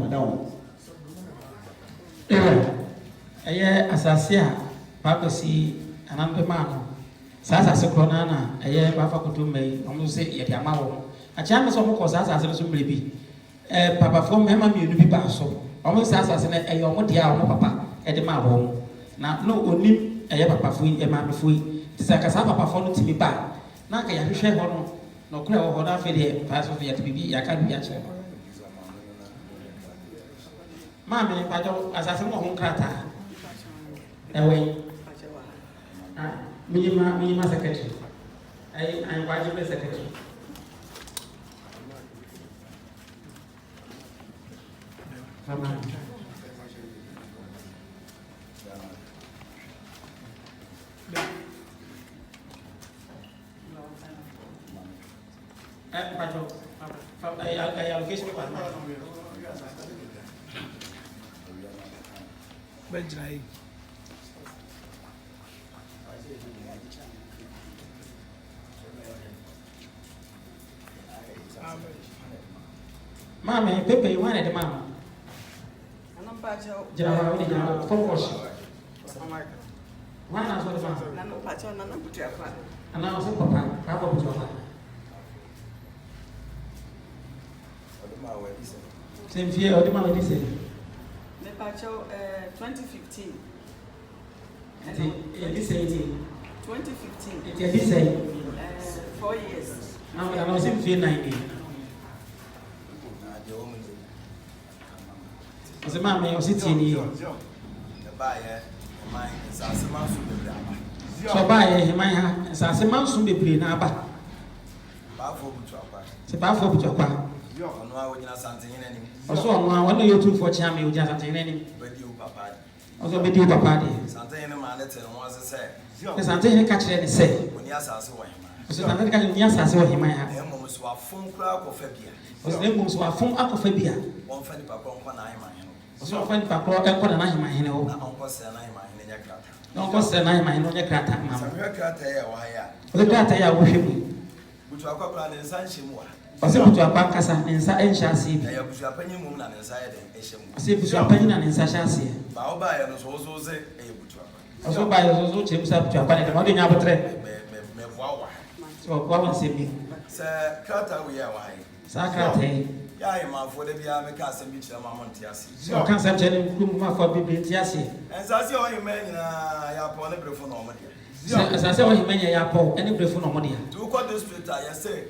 Speaker 13: down.
Speaker 2: Asasia, Papa see, and I'm the man. Sasa Socronana, a year Baffour could do me, almost say, yet Yamao. A chance of course, as a baby. Papa from him, you be basso. Almost as a young dear papa at the marble. Now, no, only a papa free, a man free. It's like a papa phone to me back. Now, I have share one, no crowd or half a day, pass of the baby, I can't be a chair. Mammy, as I said, home crata. Away. Minima secretary. I'm vice secretary. Allocation Mammy, Pepe, you wanted the mama. General, focus. One hour for the family. And I was a papa, Papa. Same year, or the man is saying.
Speaker 12: The Pacho 2015.
Speaker 2: This 18.
Speaker 12: 2015.
Speaker 2: It is saying
Speaker 12: 4 years.
Speaker 2: Now I was in 90. As a man, I was sitting here. So by him, my hands, as a man soon be playing about. It's about for Pachapa. Also, one of you two for Chammy, who just in any. Also, be due papa. Something catch any say. So I'm going to yes, I saw him. I have almost a phone crowd of Fabia. Was the most of a phone up of Fabia. One friend Papa, so find Papa and put an eye in my hand. Don't cost an eye in my hand on your crata. The crata I worship me. Which are couple and sunshine. Was able to a bancasa inside and shall see. I was a penny woman and inside and see if you are penny and inside shall see. Baoba and also say a also by also James up to a panic about the other. So, what was it? Sir, Crata, we are why. Sacrate. Yeah, for the Biamacas and Mitchell Montiasi. So, can't say anything for Bibliatiasi. As I saw you men, I upon every phone on as I saw you men, I upon any brief on money. To call this street, I say,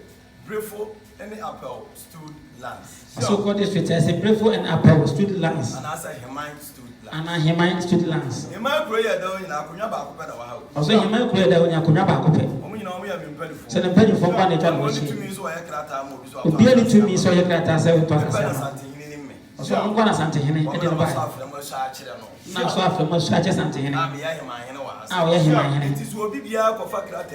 Speaker 2: Brefo, any apple stood lands. So, call this street, I say, Brefo and apple stood lands. And as I might stood. And I might stood lands. In my prayer, though, in Akunaba, I say, in my prayer, though, in Akunaba. So the penny for one eternal machine. Barely to me, so you can't answer to us. So I'm going to Santa Hene. Now, so after much scratches Santa Hene. Oh, yeah, it is will be out of Fakra.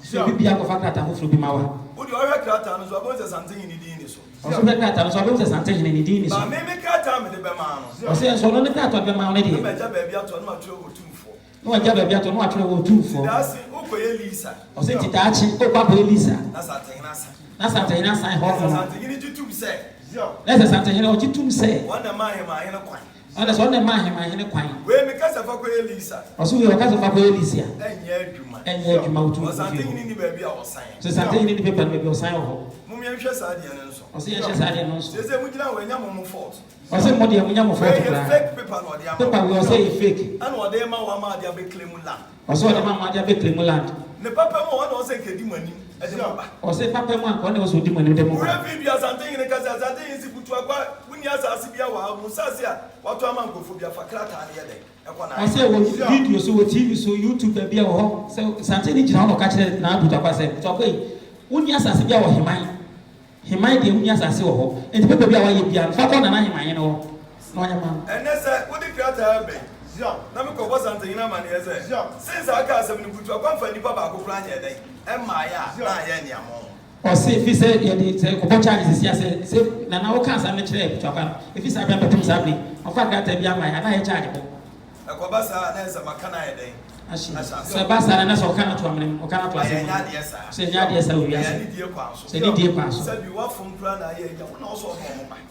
Speaker 2: So be out of Fakra, who be Mawa. Would you ever cut down as well as something in the Dinis? Also, the cat as well as something in the Dinis. I may cut down with the Bemano. I say, so on the cat of the Mamma. No, I gather to watch over 2 for. Or say it, oh, Papa Elisa. That's something else I hold. You need to say. That's something you know what you say. One of my in a coin. And that's one of my in a coin. Where because of Papa Elisa. Also, we are because of Papa Elisa. And yet, you mouth to something in the baby or sign. So something in the paper may be a sign of Mumian. Or say, yes, I didn't know. There's a window when you're fault. Or say, what do you mean? Fake paper will say fake. And what they are, Mamma, they are claiming land. Or so the Mamma, they are claiming land. The Papa was a Kedimani. or say Papa one corner was with him when they were
Speaker 14: something in the casa, something is put to a when you ask Sibia, Musasia, what a man go for your Facrata.
Speaker 2: I say, video so TV so YouTube be a home, so something in John catch it now to Papa say, okay, when you ask Sibia or he might be Unias as well, and the people are away beyond Falcon and I know. And
Speaker 14: that's what the creator be. Namiko was something in a man, since I can't seven put to a company, Papa go plan your day, and Maya, or say if he said, the Chinese is yes, say, now can't I mention it, if he's a member to Sabri, of fact that I am my high chargeable. A Cobasa and a Macana day.
Speaker 2: Sebasa and us or cannot to him, or cannot to us. Say, yes, I will. Say, dear Pass. Said you are from Prana, also.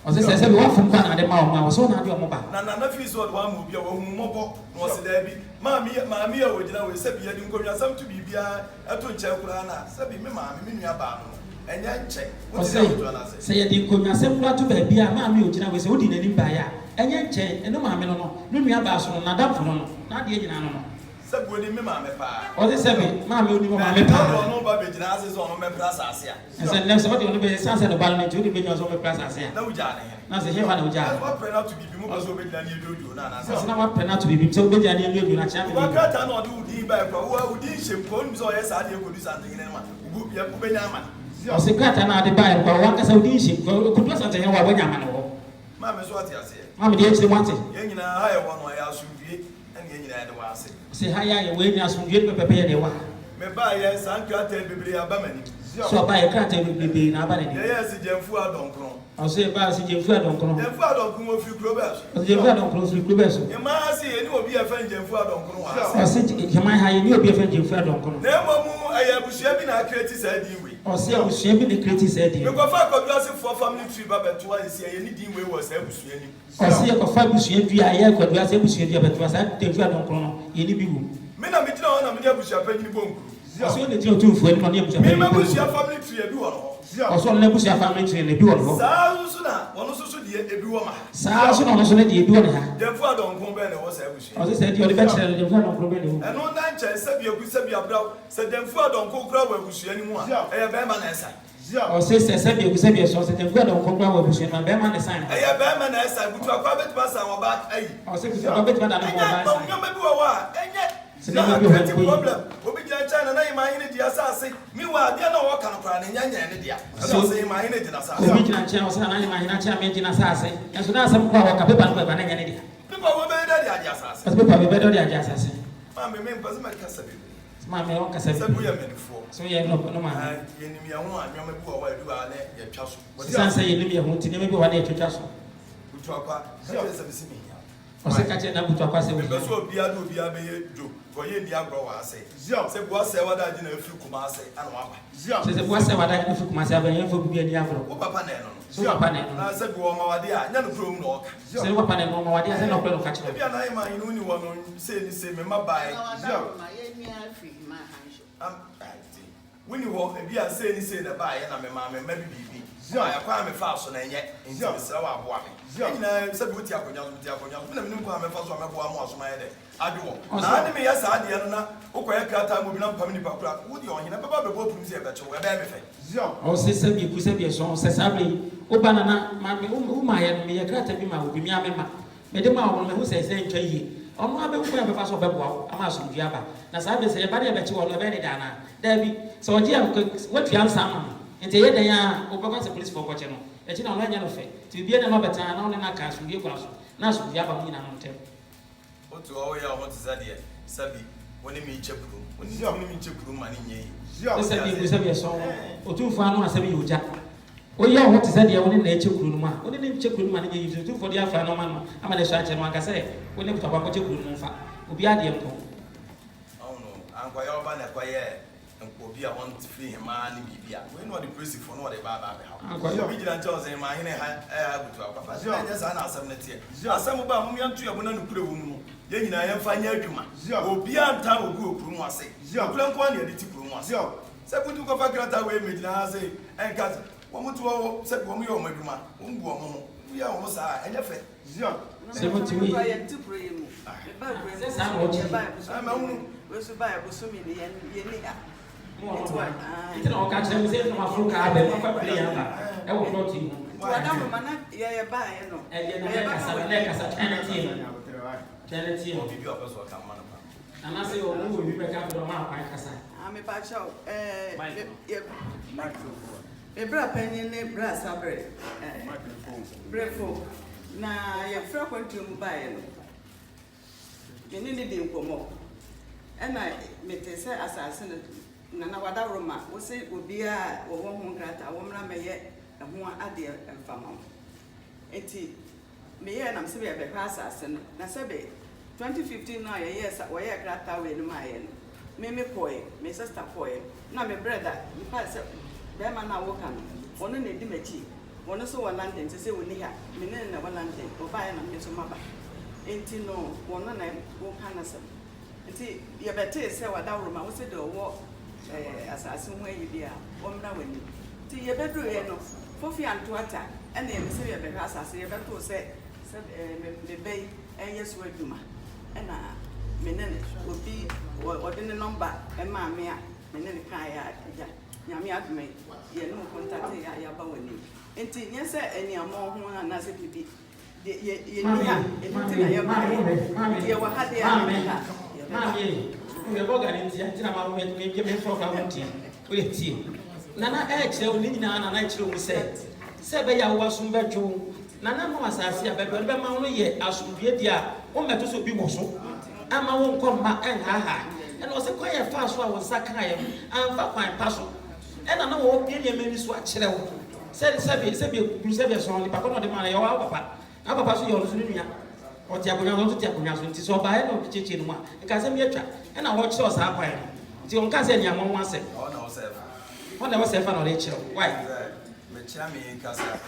Speaker 2: Or they said, you are from Prana, the Mount, I was so not your mobile. None of you saw one move your mobile, was there. Mammy, would know, said you didn't go some to be behind a two Chakurana, said me, mammy, Minabano. And then check. Say, you didn't come simple to be behind Mammy, which I was holding any buyer. And yet, check, and no mammy, no, me about so not up for no, not the Yanano. Said, would you, mammy, or the seven, mammy, only mammy, no, baby, Gyase on my plaza. And said, next, what you want to be sunset about me to the videos of the plaza. No, Johnny. Now, the Heaven of Gyase. What pray not to be more so big than you do, Nana. That's not what pray not to be so big than you do, not champion. What can't I do the back? Who did she put so yes, I could do something in a man who be a Benyaman. Or secret and I buy, but one as a dish, could do something in what Benyaman. Mamma's what you say. Mamma, the actually wanted. Young higher one way I should be, and young I don't say. Say, hi, waiting as from Jim prepare anyone. May buy yes, and cut a baby abandon. So buy a cat will be in abandon. Yes, the Jemfu don't come. I'll say about the Jemfu don't come. Jemfu don't come with few clubs. The Jemfu don't close with clubs. You might see any will be a friend Jemfu don't come. I said, you might have you be a friend Jemfu don't come. Never I have shaving a creative said you. Or say I was shaving the creative said you. You go for family tree, but twice anything we was able to see. Or say a fabulous year, I could was able to see, but was at the don't come. Any people. Men are between on the Bush penny bomb. So the two for him on the family tree. Also, never see a family tree in the bureau. Sazuna, one also did a bureau. Sazuna also did a bureau. Therefore, don't compare the was everything. As I said, you're the best of the problem. And on that chance, said you could say, said, therefore, don't go crowd where we see anymore. I have Beman. Or sister said you could say, so that you don't come crowd where we see my Beman as I have Beman as I would to a private pass about 8. Or 6 a bit better than and yet. No problem. We be China na imagine the assassin. Meanwhile, they are not working on the Yanya. So say my energy assassin. We can channel and imagine making assassin. And so now some power can be by Banana. People will be the assassin. People will be better than assassin. Mammy, men was my Casabi. Mammy, on Casabi, we are made before. So you have no man. You need me a one, you may go away to our net, Chasson. What does say you need me to maybe 1 day to Chasson? We talk about me. I say, catch it up to a person because we'll be able to be able to. For you, the agro, I say. Say, what's what I didn't feel Kumase and Wapa. Says, what's what I didn't feel myself and for be a diablo. Papa Nano. So, Papa, I said, Wama, dear, none of room knock. Say, what Papa, Wama, dear, and no problem catch up. I am my only woman say the same, my buy. When you walk, if you are saying, say the buy, and I'm a mamma, maybe be. I acquire a fast and yet, in the Sawa walking. Said, what you have I do. I may ask Adiana, okay, Kata, moving on Pamini Papa, would you on Papa Bob say that you were everything? Oh, sister, you could say your song, says Abby, O banana, Mammy, whom I am, me a Gratabima will be my mamma. Madame, who says, on my baby, pass of Bebo, I'm asking Jabba. As I say, everybody bet you on the very Dana. Debbie, so dear, what you have some. And the other year, over the police for watching. It's not any of it. To be another time, only not cash from your class. Now, so you have a minute on table. What to all your what is that here? Sabi, when you meet your room, when you meet your room, money, ye. Sabi, song, or 2 for no, Sabi, you jack. Oh, yeah, what is that here? Only nature room, only name check room money you do for the after no man. I'm a shot and one can say, when you talk about your room, will be at the end. Oh, no, I'm quite over and quiet. And Kobe, I want to feel him, man. We know the priest for no other Baba. I'm quite vigilant, and my hair to our papa. Yes, I know some next year. Some about me and 2 are going to put a woman. Then I am fine, Yuma. Beyond town will go, Puma say. Plan one year, the Puma. So, put to go back that way, Midna say, and cut 1 to set 1 year, my Duma. We are almost and your friend. It's not catching me saying my fruit card, but not play. I will float you.
Speaker 12: Yeah, buy, you know.
Speaker 2: And then I as a energy. And I say, oh, we break up the map.
Speaker 12: I'm a patch out. A bra penny, brass, breadful. Now, you're frequent to buy. You need to go more. And I made a say assassin. Nana wada Roma, we say would be a woman grata, a woman may yet a more idea and family. Eti, me and I'm severe the assassin, Nasabe, 2015 now, yes, where grata with my end. Mimi Poy, my sister Poy, now my brother, you pass Beman now walk on, one in the Dimechi, one also one London to say we near, Minen and one London, or buy and get to Maba. Eti no, one and I walk on us. Eti, you better say what that room, I was said the war. Assassin where you dear, one now when you see your bedroom, Fofi and Tuata, and then say a better assassin, a better say, the bay, and yes, where you and Menen would be what in the number, and Mamma, Menen Kaya, Yamia me, you know, contact Yabaweni. And yes, any more and as it be.
Speaker 2: We are going to give me for our team. Nana actually only Nana actually said, Sabaya was some better. Nana was as a baby, but only yet as we dear, one better to be more so. And I won't come back and ha. And was a quiet fast one was Sakayam and fuck my parcel. And I know what many swatch said Sabia only, but not the money or our papa. Our papa, you're listening. Or Tiago to Tiago, so by no teaching one, because I'm yet. And I watch us up. The on cousin, young one said, oh, no, sir. What I was a fan of nature. Why? Chami in Casa.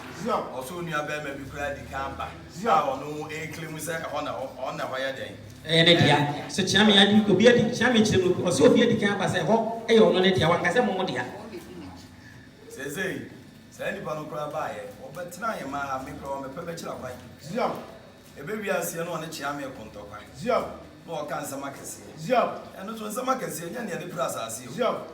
Speaker 2: Also, near Bema, be cried the camper. Zao, no, a claim was on a wire day. And so Chami, I could be a Chami, or so be the camper, say, oh, a on it, I want to say more. Says they, say anybody cry by it, but tonight, my make from a perpetual way. Zio, a baby I see on the Chami Ponto. Zio. More cancer markets. Zio, and it was a market, and the plaza. Zio.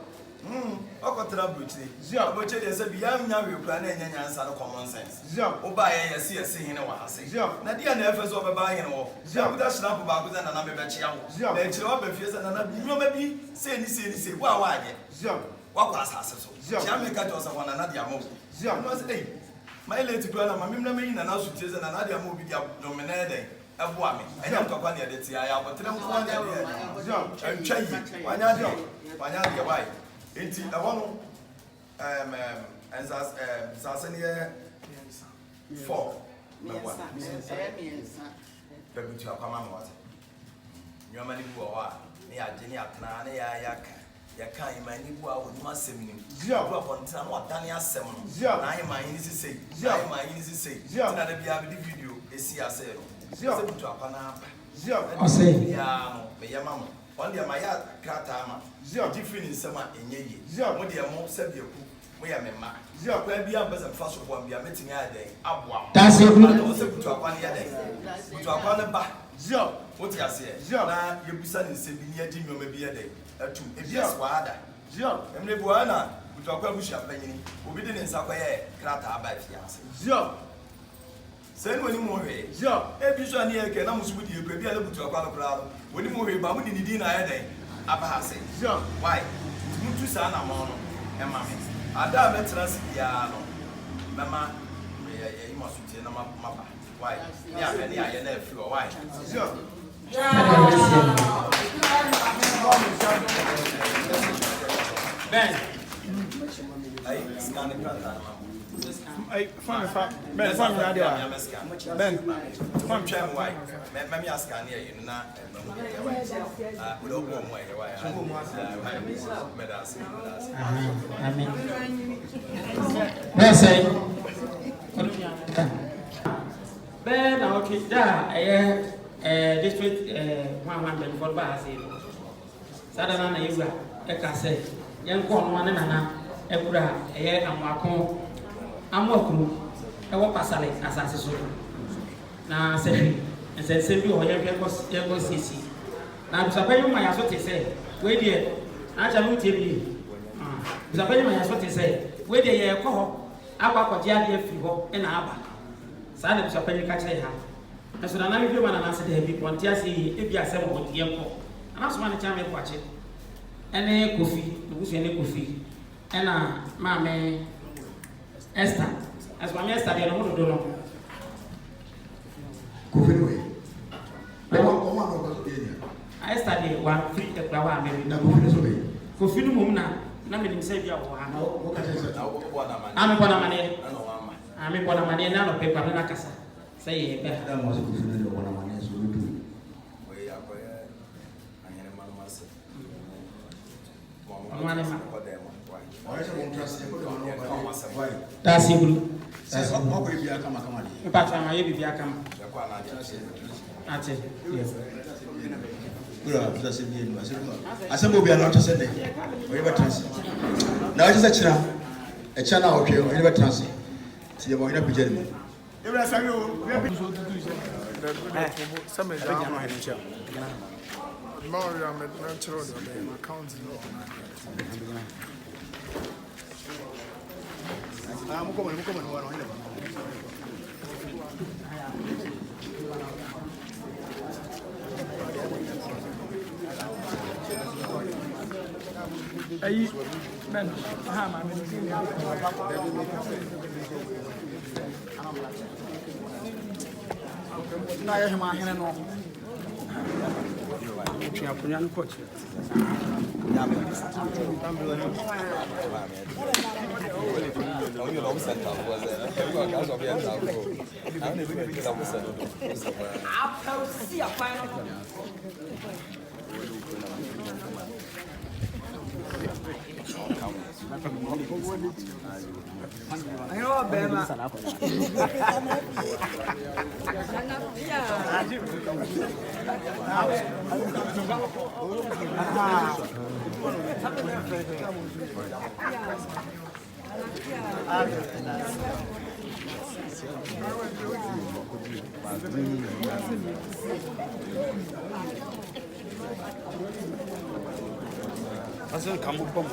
Speaker 2: Okotra Buchi. Zio, but it is a young young plan and answer common sense. Zio, or buy a CSC in a while. Zio, Nadia never saw a buying or Zio, that's not about and another Bachia. Zio, they chill up and fears and another. You maybe say, why? Zio, what was Hassel? Zio, Jamaica was one another move. Zio, was a my lady brother, my mean and also and another movie dominated. I don't talk about the TIA, but tell them I'm changing. Why not? Why not? Why? It's a one and Sassania 4. But you are common water. Your money for near Genia Plan, Yakai, my new must send me. Zio upon time what Dania Seven. I am my easy say. My easy say. Another be a video. See, I said. Zio to a panama. Zio, I say, yeah, mamma. One day my catama. Zio different in summer in ye. Zio, what dear mom said you. We are mamma. Zio, where be a person first of one be a meeting a day. That's it. I was able to a one year day. To a one back. Zio, what you say? Zio, now you be suddenly saying near Jimmy maybe a day. If yes, why? Zio, and the Buana, which are published champagne, who didn't in Sapphire, Crata by fiance. Zio. Send when you move it. Zio, every son here can almost with you, could be able to a crowd. When you move it, but we didn't dinner day. Abahase. Zio, why? It's to son among and mammy. I don't mention Piano. Mamma, you must tell Mama. Why? Yeah, you never feel why. Zio. Ben, I scan the crowd. I found Ben, from Cham White. Mammy ask here, you know, with a warm way. Ben, okay, district 124 bars. Sadana, you are a cassette. Young corn one and a bra, a year and Macon. I'm welcome. I walk past as I said. Now, say, and said, save you or your CC. Now, I'm my as what they say. Wait here. I shall tell you. Busapani ma yaso te say we de ye kɔ hɔ akɔkɔgye ade afiri hɔ na aba saa na busapani ka kyerɛ ha ɛso na me bi ma na ase de bi ponte ase ebi asɛm hɔ de yɛnkɔ ana so ma ne kyame kwache ɛne kofi busu ne kofi ɛna maame Esther as maame Esther de no do no
Speaker 6: kofi no we o ma no ko de ni
Speaker 2: Esther de wa free e kwa wa me
Speaker 6: na kofi no so be
Speaker 2: kofi no mum na me nim say bia wo ha
Speaker 6: o ka say na o bo na mane
Speaker 2: ame bo na mane ame bo na mane na no pepa na kasa say e be
Speaker 6: da mo so kofi no de bo na mane so we do
Speaker 14: we ya ko ya anyere ma no ase
Speaker 2: mo ane ma
Speaker 6: o se mo trust e ko do no ba
Speaker 2: da si bulu
Speaker 6: that's what mo ko bi aka ma ni
Speaker 2: pa cha ma ye bi aka ma
Speaker 14: ya ko na
Speaker 2: ate yes
Speaker 6: Gura bisa sebi enu asemo bia na otose de oye betrance na o se kira e cha na otwe oye betrance ti ye mo ina pije ni e bra sami o bia bi so tutu se
Speaker 8: some is down my head more I'm not sure the account
Speaker 6: mo ko mo wa no hele
Speaker 8: Aí, mano, mas não é uma rena não. Tinha punha no coche.
Speaker 12: Ayo bema.
Speaker 8: Asıl kamu pom.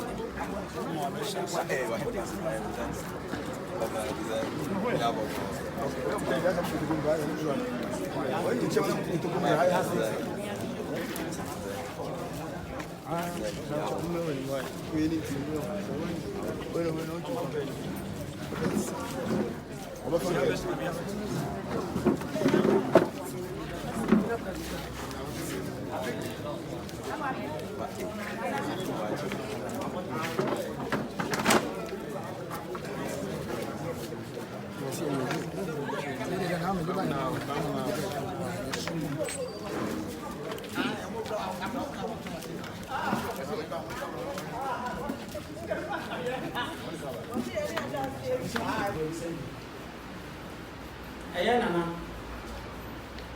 Speaker 2: Aya nana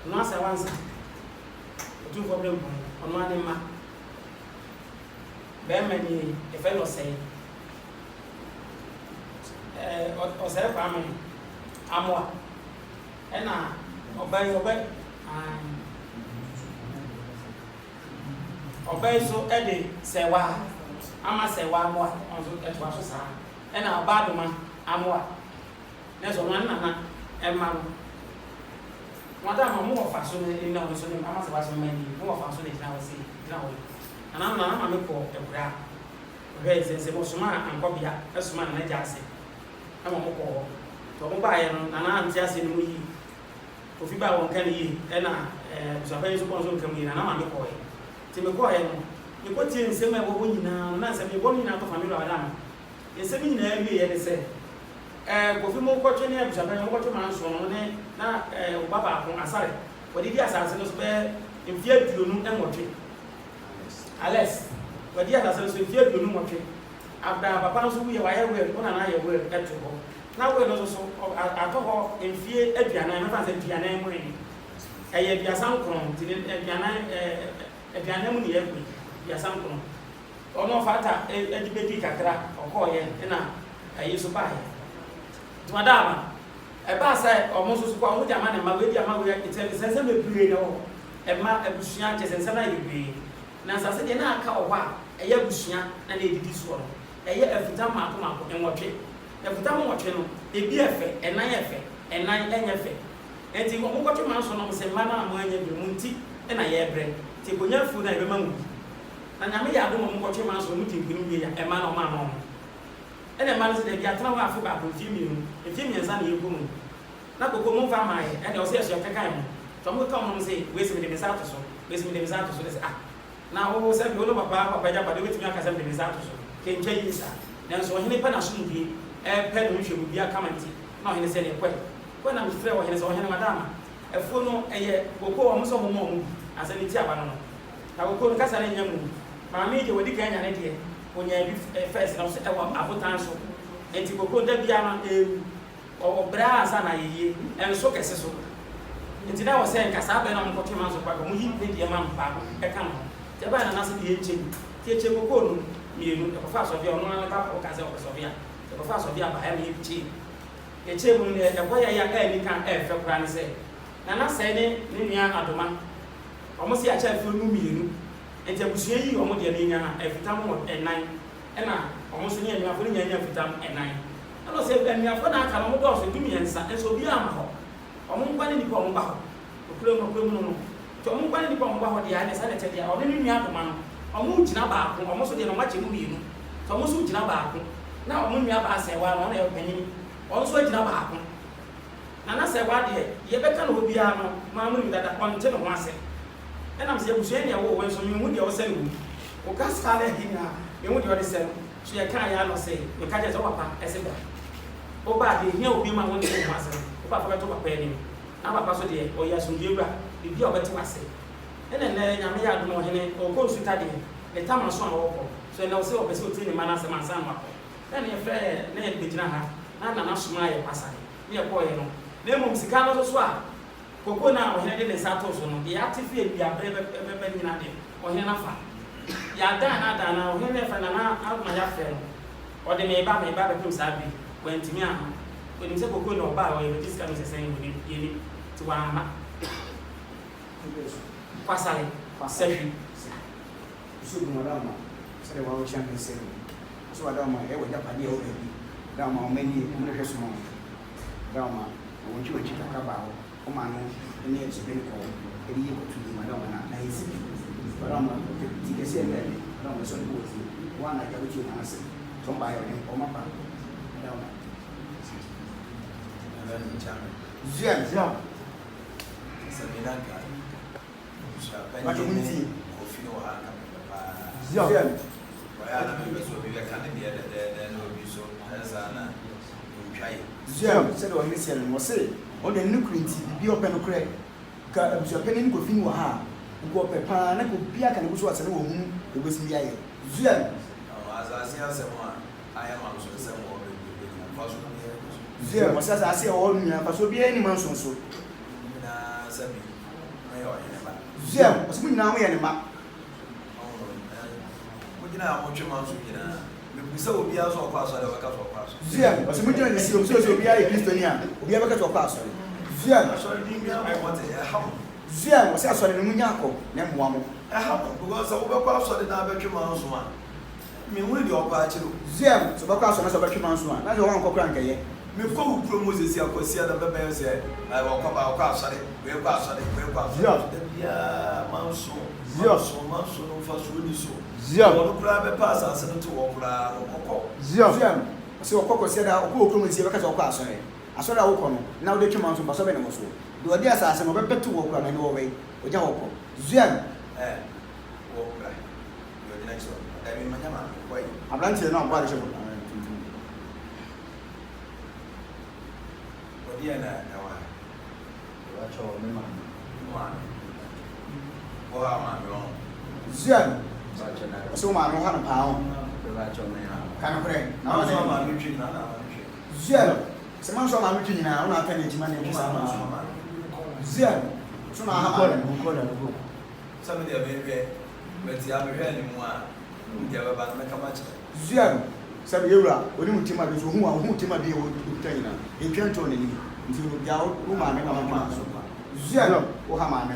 Speaker 2: no asa wansa tu problem ono ane ma be mani e fe no say o say pa me amwa ena obey so ede sewa ama sewa amwa onzo etwa so sa ena obaduma amwa neso no nana emma madam mo fa so ni na so ni ama se ba so mani mo fa so ni na wo si na wo ana ma me ko ekura re se mo suma ankobia esuma na Gyase ama mo ko to mo ba ye no na anti ase ni mo yi ofi ba won kan yi e na busapani so ko so kan yi na ma me ko ye ti me ko ye no ni ko tie nsem e bo nyina na nsem e bo nyina to family wa da nsem nyina wi ye ne se kofi mo ko twene busapani mo ko to man so no ne na baba ko asare wodi di asase no so be mfie duonu enwotwe Alex wodi asase no so mfie duonu nwotwe abda papa no so wi ye wa ye we ona na ye we eto ho na we no so ato ho mfie aduana me fa se aduana mo ni eye biasa nkron ti aduana mu ni ye ku biasa nkron ono fata edibedi kakra okoye na ayi so ba ye madama eba sai omo so kwa omo jama na ma we di ama we itele sense me pray no e ma ebusua che sense na ye pray na sase de na aka o wa e ya busua na na edidi so no ɛyɛ afuta maako enwɔtwe afuta mo wɔtwe no ebi ɛfɛ ɛnan ɛnyɛ fɛ enti mo kɔtwe man so no sɛ ma na mo anya bi mo nti ɛna yɛ brɛ ti konya fu na ɛbɛma mu na nyame yɛ adom mo kɔtwe man so mo ti nkunu wie ya ɛma na ɔma no ɛna ma no sɛ bi atena ho afo ba ko fi mi no efi mi nsa na yɛ gu mu na koko mo fa ma yɛ ɛna ɔsɛ ɛsɛ kɛkan mo to mo ka mo sɛ wesi mi de me sa to so sɛ ah na wo sɛ bi wo no papa ja de wetumi aka sɛ me de me sa to so kencha yi sa nanso ɔhene pɛ na so ndie ɛpɛ no nhwɛ bi aka manti na ɔhene sɛ ne kɔ na mfrɛ ɔhene sɛ ɔhene madama ɛfo no ɛyɛ koko ɔmo sɛ ɔmo ɔmo asɛ ne ti aba no na koko no kasa ne nya mu maame je wodi kan nya ne de onya bi first na so ɛwɔ abotan so enti koko da bia no ɔbra asa na yeye ɛnso kɛse so enti na wɔ sɛ nkasa bɛ na mo kɔtwe man so kwa mo yi ne de ma mpa ɛka no te ba na na sɛ de eche ti eche koko no mienu ɛkɔfa asɔbia ɔno na ka ɔka sɛ ɔkɔsɔbia ɛkɔfa asɔbia ba ɛna eche eche mu ne ɛkɔ yɛ ya ɛni kan ɛfɛ kora ne sɛ na sɛ ne nua adoma ɔmo si akyɛ afɛ nu mienu enti abusua yi ɔmo de ne nya na ɛfitam wɔ ɛnan ɛna ɔmo so ne nua fo ne nya fitam ɛnan ɛna sɛ nua fo na aka no mo dɔɔso du miɛnsa ɛso obi ama hɔ ɔmo nkwa ne nipa ɔmo ba hɔ okuro mu no to ɔmo nkwa ne nipa ɔmo ba hɔ de ya ne sɛ ne kyɛ de ɔne ne nua adoma no ɔmo gyina baako ɔmo so de no makyɛ mu mienu to ɔmo so gyina baako na ɔmo nua ba asɛ wa no na yɛ panyin ɔno so gyina baako na sɛ wa de yɛbɛka no obi a no ma mo ni dada ɔnte no ho asɛ ɛnam sɛ abusua ne ɛwɔ wɔn so nwu de ɔsɛ no o ka ska na hina nwu de ɔde sɛ no so yɛ ka ya no sɛ me ka kyɛ sɛ papa ɛsɛ ba o ba de hia obi ma wɔn de ho asɛ o papa bɛto papa anim na papa so de ɔyɛ asomdwe bra bibi a ɔbɛte wase ɛna nɛ nyame yɛ adom ɔhene ɔkɔ nsuta de ne tama so a wɔkɔ so ɛna ɔsɛ ɔbɛsɛ ɔte ne ma no asɛm ansa no akɔ ɛna yɛfrɛ na yɛde bɛgyina ha na nana soma yɛ pasa ne yɛkɔɔyɛ no na mmom sika no so a koko na ɔhene de ne nsa to so no deɛ ate fie biabrɛ bɛbɛ nyina de ɔhene no afa yɛadan na adan na ɔhene no ɛfɛ nana adoma yɛafrɛ no ɔde meba bɛpem saa bi wantumi aha ɔnim sɛ koko na ɔba a ɔyɛ bɛgye sika no sɛ sɛn yɛni nti wɔama kwasale sɛhwi
Speaker 13: so du madama sɛ wa wo champion sɛ so madama e wa japa dia o bi dama o meni mo ne hweso mo dama o nti o chika ka ba o ma no ne e sebe ko e yi ko tu madama na yi sebe dama ti ke se ne dama so ko ti wa na ka ti na se so ba yo ne o ma pa dama Zian
Speaker 14: Sabina ka
Speaker 13: Wacho munti
Speaker 14: ofino ha ka pa
Speaker 13: Zian
Speaker 14: waya na me so bi ka ne de no bi so esa na ntwai
Speaker 13: Zian se do hisi no mo se o de ne kurinti bi open no kure ka abusua peni ko fin wo ha ko pe pa na ko bia ka ne so ase no wo hu e bosi bia ye Zian
Speaker 14: azasi asemo a aya ma so se mo be fa so
Speaker 13: Zian mo sa ase o nua fa so bia ni man so
Speaker 14: na sabi ayo ene ba
Speaker 13: Zian o se mu nyina mo ye ne ma
Speaker 14: mo gina mo twema so gina me busa obi aso okwa aso de baka so okwa aso
Speaker 13: Zian o se mu gina ni si o se obi aye Kristoni a obi abaka so okwa aso Zian
Speaker 14: aso di mi am what e ha
Speaker 13: Zian o se aso de no nya akọ na mmoa mo
Speaker 14: e ha because wo be kwa aso de na betwema so a me hu de okwa achiro
Speaker 13: Zian so bakwa aso na so betwema so a na je wan kokora nkeye
Speaker 14: me ko wu promote si akosia da bebe se ai wo kwa asore we kwa asore da bia manso no fa so ni so
Speaker 13: Zian
Speaker 14: wo kura be pass ase no to wo kura okọ
Speaker 13: Zian se okọ se da okọ okro mo si be ka so okọ asore asore a wo kọ no na wo de twema so ba so be na mo so de odi asase no be betu wo kura na ni wo we o ja wo kọ Zian
Speaker 14: wo kura yo di next one da mi manyama ko yi
Speaker 13: abrantie na ọba de ṣe
Speaker 14: odi na wa
Speaker 10: wa cho me ma
Speaker 14: wo ha ma mi on
Speaker 13: Zian
Speaker 10: ba cho na
Speaker 13: so ma no ha no pa ho
Speaker 10: ba cho me ha
Speaker 13: kana kore
Speaker 14: na so ma mi twi na
Speaker 13: Zian se man so ma mi twi nyina ona aka na ejima na ejima Zian so na ha ma
Speaker 10: ko na go
Speaker 14: sabe de bebe beti a behwe ni mu a ndi ababa na kama che
Speaker 13: Zian sabe yewura oni mutima bi so hu a hu mutima bi e wo tanyina e twanto na ni nti no bia wo ma me na ma so Zian wo ha ma me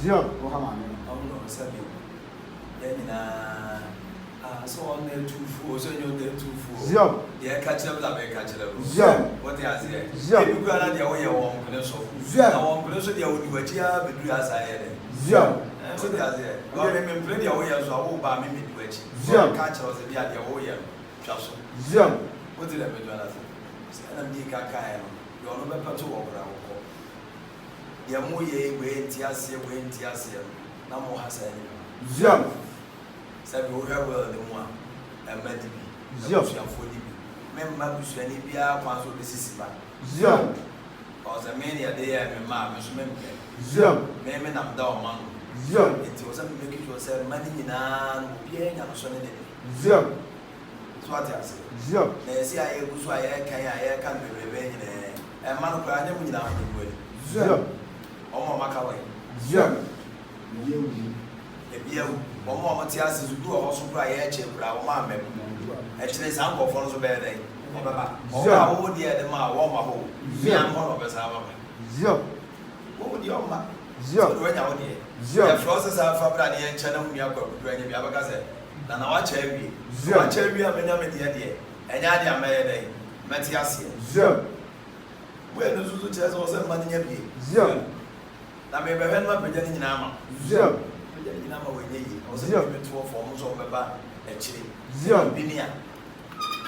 Speaker 13: Zian wo ha ma me
Speaker 14: no sabe ya ni na So on there 2 4, so you're there 2 4.
Speaker 8: Zion.
Speaker 14: Yeah, catch them, catch them.
Speaker 8: Zion.
Speaker 14: What they are there.
Speaker 8: Zion.
Speaker 14: You go out there, way on Peneso.
Speaker 8: Zion.
Speaker 14: On Peneso, they would do a chair, but do as I had.
Speaker 8: Zion.
Speaker 14: So they are there. Well, they may play their way as I will buy me to it.
Speaker 8: Zion.
Speaker 14: Catch us and be at their way.
Speaker 8: Zion.
Speaker 14: What did I do? And I'm the Kaka. You're not better to walk around. Yamuye, wait, Tiasia, wait, Tiasia. No more has any.
Speaker 8: Zion.
Speaker 14: Said we have well the one and Medibi.
Speaker 8: Zion.
Speaker 14: Member Bushani Bia, Panso, this is back.
Speaker 8: Zion.
Speaker 14: Or the mania there, my mamma,
Speaker 8: Zion.
Speaker 14: Maybe I'm down, man.
Speaker 8: Zion.
Speaker 14: It was a making yourself money in an being and son.
Speaker 8: Zion.
Speaker 14: So what I say.
Speaker 8: Zion.
Speaker 14: They see I was why I can't be revenge and man crying with now.
Speaker 8: Zion.
Speaker 14: Oh, my Macaway.
Speaker 8: Zion.
Speaker 14: Ọmọ Matias is good also cry a brown mamma. Actually, some of us are bad. Oh, oh, dear, the ma, warm my home. Zion, one of us have.
Speaker 8: Zion.
Speaker 14: What would your ma?
Speaker 8: Zion.
Speaker 14: When out here.
Speaker 8: Zion.
Speaker 14: The process of Fabrani and Channel Miyako, when you have a gazette. Then I watch every.
Speaker 8: Zion.
Speaker 14: Watch every Benjamin Yadi. And Yadia May, Matias.
Speaker 8: Zion.
Speaker 14: Where the Zuzu chess was a money every.
Speaker 8: Zion.
Speaker 14: Now, maybe I'm not beginning in Amma.
Speaker 8: Zion.
Speaker 14: Zion. Forms of Baba, actually.
Speaker 8: Zion.
Speaker 14: Binia.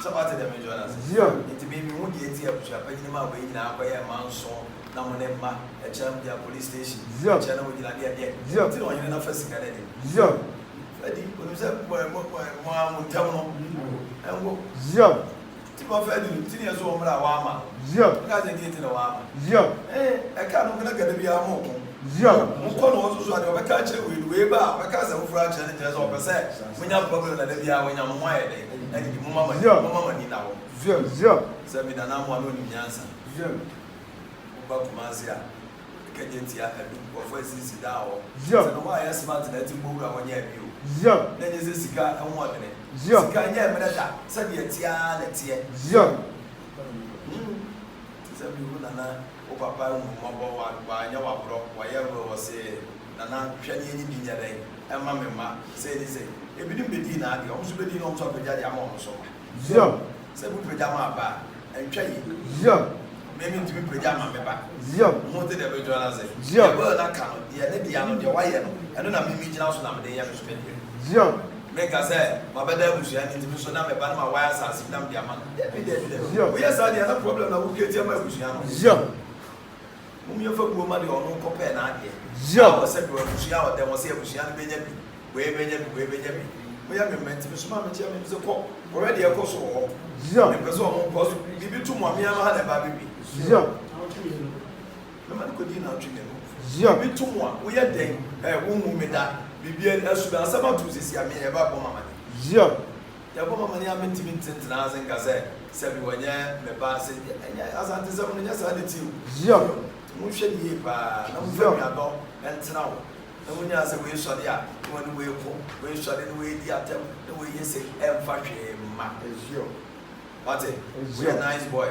Speaker 14: So what did I join us?
Speaker 8: Zion.
Speaker 14: It may be one year to pay him away now by a man so now a champion police station.
Speaker 8: Zion.
Speaker 14: Channel with Ladia.
Speaker 8: Zion.
Speaker 14: Still on your first Canadian.
Speaker 8: Zion.
Speaker 14: Freddy, when you said, one town and walk.
Speaker 8: Zion.
Speaker 14: Timo Freddy, 10 years old, Wama.
Speaker 8: Zion.
Speaker 14: Because they get in a Wama.
Speaker 8: Zion.
Speaker 14: I can't get to be a home.
Speaker 8: Zion.
Speaker 14: Mkono also so I catch it with weba because of French challenges or percent. When you have problem that they are when you're wide and the mama ni now.
Speaker 8: Zion. Zion.
Speaker 14: Send me the number one in Yansan.
Speaker 8: Zion.
Speaker 14: Bakumazia. Kajentia and for CC down.
Speaker 8: Zion.
Speaker 14: So why I smart that to move around your view.
Speaker 8: Zion.
Speaker 14: Then is this cigar and one minute.
Speaker 8: Zion.
Speaker 14: Can you have that? Send your tia and tia.
Speaker 8: Zion.
Speaker 14: Send me o papa mo wa nya wa bro wa ye ro se na hwani ni bi nya dai e ma me ma se ni se e bi dim be di na ade o so be di no so be ja de ama o so
Speaker 8: Zion.
Speaker 14: se bu pe ja ma ba en twa yi
Speaker 8: Zion.
Speaker 14: me mi ntimi pe ja ma me ba
Speaker 8: Zion.
Speaker 14: mo te de be jo na se
Speaker 8: Zion.
Speaker 14: ba na ka no ye ne bia no de wa ye no eno na me mi gina so na me de ye so be di
Speaker 8: Zion.
Speaker 14: me ka se ma be da busu ya ni ntimi so na me ba na ma wa ya sa si na me de ama de
Speaker 8: Zion.
Speaker 14: we ya sa de na problem na wo ke ti ama busu ya no
Speaker 8: Zion.
Speaker 14: Mummy of a woman on compare na here.
Speaker 8: Zion.
Speaker 14: I said, well, she out there was here, she had Benjamin. Where Benjamin, we have been meant to be smart, Chairman, so called already a course of
Speaker 8: Zion.
Speaker 14: and person was maybe 2 more, me and had a baby.
Speaker 8: Zion.
Speaker 14: The man could not treat them.
Speaker 8: Zion.
Speaker 14: Be 2 more, we had then a woman that be as soon as about to see a man about woman.
Speaker 8: Zion.
Speaker 14: The woman I meant to be 10,000 gazette, 7 1 year, the bass, and as I deserve, yes, I did too.
Speaker 8: Zion.
Speaker 14: Mushe ni pa na mfa mi ado entra wo na munya se we so de a won we ko we so de we di atem na we yese emfa hwe ma
Speaker 8: Zion.
Speaker 14: Wate we a nice boy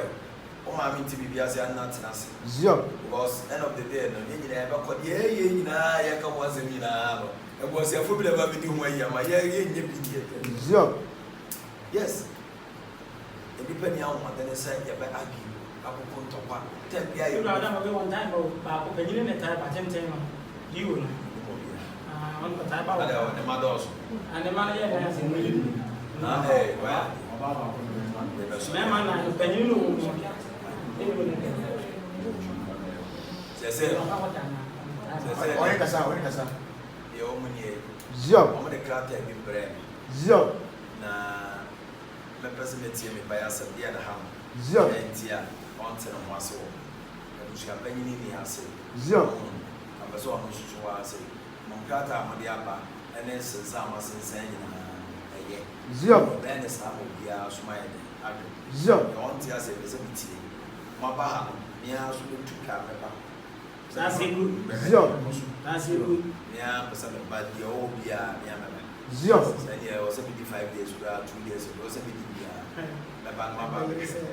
Speaker 14: o ma mi ti bibia se an natina se
Speaker 8: Zion.
Speaker 14: because end of the day no ni nyina e ba ko de ye nyina ye ka wo se nyina no e bo se afo bi le ba bi di ho ayi ma ye nye bi di
Speaker 8: Zion.
Speaker 14: yes e bi pe ni an mo de se ye ba agi akoko ntokwa tem bia ye
Speaker 2: Ada mo be one time ba ko penyine ne tare ba temtem no diwo no on ko tare ba
Speaker 14: ada o ne ma dos
Speaker 2: ane ma ye na se mo yi
Speaker 14: na eh wa
Speaker 2: me ma na penyine no wo
Speaker 14: sese
Speaker 8: Oye kasa.
Speaker 14: ye o mu nie
Speaker 8: Zion.
Speaker 14: o mo de krata bi brem
Speaker 8: Zion.
Speaker 14: na me pese me tie me ba ya se dia na ha
Speaker 8: Zion.
Speaker 14: entia on te no mo ase wo e bu sia penyine ni ase
Speaker 8: Zion.
Speaker 14: abaso o mo susu wa ase mo krata mo de aba ene sensa ma sensa nyina eye
Speaker 8: Zion.
Speaker 14: ben ne sa mo bia so ma ye adu
Speaker 8: Zion.
Speaker 14: e on te ase be se bitie mo ba ha no nia so be tuka me ba
Speaker 2: That's it good.
Speaker 8: Zion.
Speaker 2: That's it good.
Speaker 14: nia pese me ba dia o bia nia me ba
Speaker 8: Zion.
Speaker 14: say dia o se be 5 days or 2 days o se be bia me ba no ba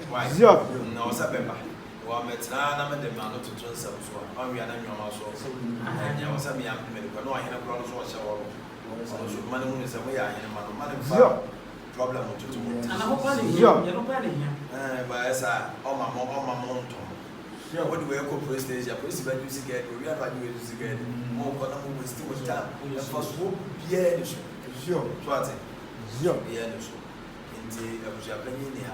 Speaker 14: why
Speaker 8: Zion.
Speaker 14: na o se be ba wa metra na me de ma no tutu nsam so on wi ana nwoma so nya o se me ya me ko no ahena kro no so o se wo So money who is away and money problem to
Speaker 2: and I'm planning you're planning here.
Speaker 14: But as all my mom. Yeah, what do we go police station? Police by using it, we are not using it. More than we still with time. The first hope, yeah, sure. Twatty. Zio, yeah, so. Indeed, I was Japanese here.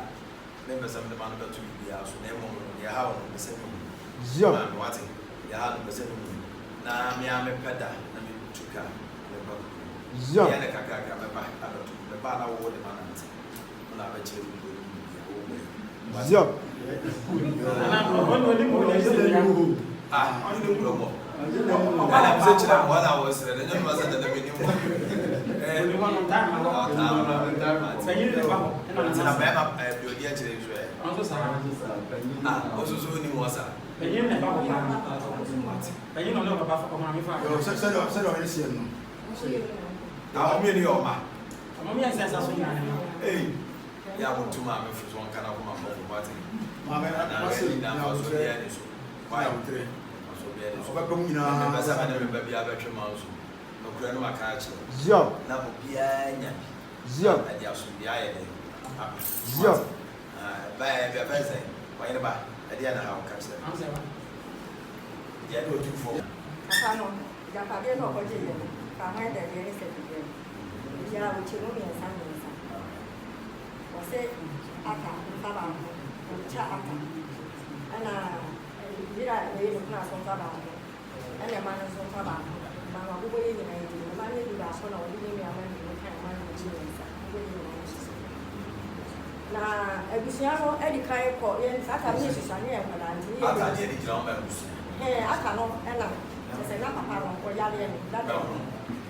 Speaker 14: Members of the man about to be house, name on your house, the same. Zio, what? You had the same. Now, me, I'm a pedder, and you took her. Zio, and a caca, the bar, I would demand. When I bet you. Zio. Yeah, I want to my first one kind of party. Mamma, I see now, so yeah, why I'm three. So, but come in, I never be a better mouse. No grandma catch. Zio, now, Piana, Zio, and the Asubiae. Zio, by a person, why about a Diana how catch them? Yeah, go to four.
Speaker 15: I know, Japan or Virginia, behind the very second. Yeah, which you know me and Sunday. Say aka baba cha aka ana ira ne no na so baba ana ma no so baba ma ma go yi ni ni ma ni dura so na odi ni ama ni ka ma ni ji ni sa go yi na ebusia no edi kai ko ye aka mi su sa ni e kwala nti
Speaker 14: aka ni edi jira o ma busu
Speaker 15: aka no ana se na papa no ko ya le ni da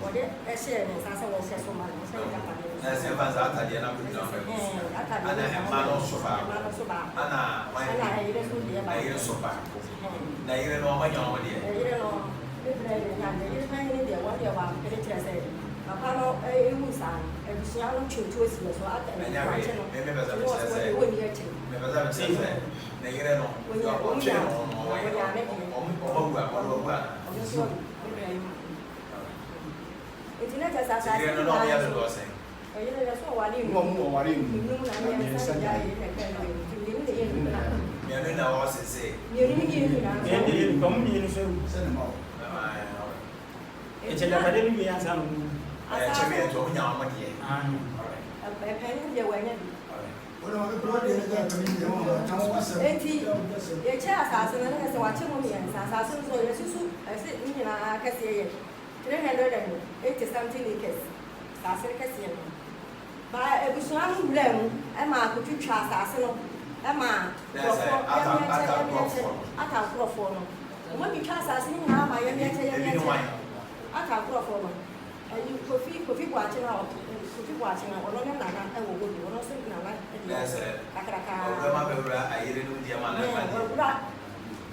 Speaker 15: ode e se ni sa se wo se so ma ni se ka pa
Speaker 14: na se ba za ta je na ku jira o ma busu ana ma no so ba ana wa ire so ba na ire no ma nya o de
Speaker 15: ire no ire na ire na ire de wa de wa ke de se papa no e mu sa e bi ya no chuchu si so ata e kwa che no
Speaker 14: me ba za se
Speaker 15: wo ni e che
Speaker 14: me ba za se na ire no o che no o wa o wa o wa
Speaker 15: Itina cha sa
Speaker 14: ire no no ya de lo se
Speaker 15: ire na so wa ni
Speaker 8: mo wa ni
Speaker 15: ni na ni sa ya ni ke ni
Speaker 14: ni na wa se se
Speaker 15: ni na
Speaker 2: ni kom ni ni se
Speaker 14: se no
Speaker 2: e che da pade ni ya sa no
Speaker 14: che me to nya ma die
Speaker 15: e pe ni de wa ni
Speaker 8: Bueno, me pro de ga ka ni mo na wa se
Speaker 15: eti ye che asase na na se wa che mo mi asase so ye susu e se ni na ka se ye 380 something acres. That's the case. By a bushman blem, Emma could you trust us? Emma, I can't grow for them. When you trust us in now, I can't grow for them. And you could be watching out, could be watching out, or not, I will go to one thing. Yes, I didn't do the amount.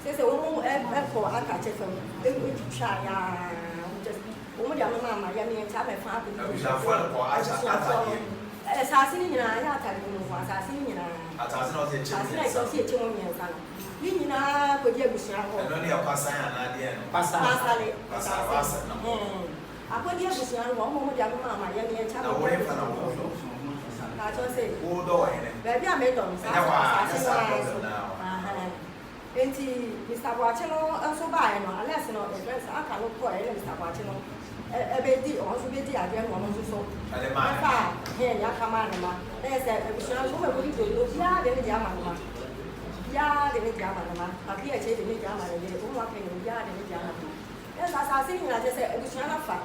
Speaker 15: Says a woman for I catch it from shy. Omo dia mama ya mi ncha be fa ko asase ni nyina ya atare no fa asase ni nyina
Speaker 14: atase no se che
Speaker 15: asase no se che mo mi nsa no ni nyina ko dia busia ho
Speaker 14: no ne ya pasa ya na de no
Speaker 15: pasa no akodi busia no mo dia mama ya mi ncha
Speaker 14: na wo fa na wo
Speaker 15: ka cho se
Speaker 14: wo do wa ene
Speaker 15: be bia me do asase no enti Mr. Boache no so ba no unless no the friends aka no ko Mr. Boache no ebe di o so be di ade no no so
Speaker 14: ale ma
Speaker 15: fa he ya kama na ma e se e so so me ko di do ya de ni ama na ma ya de ni ama na ma abi e che de ni ama na ye o wa ke ni ya de ni ama na e sa si ni na je se e so na fa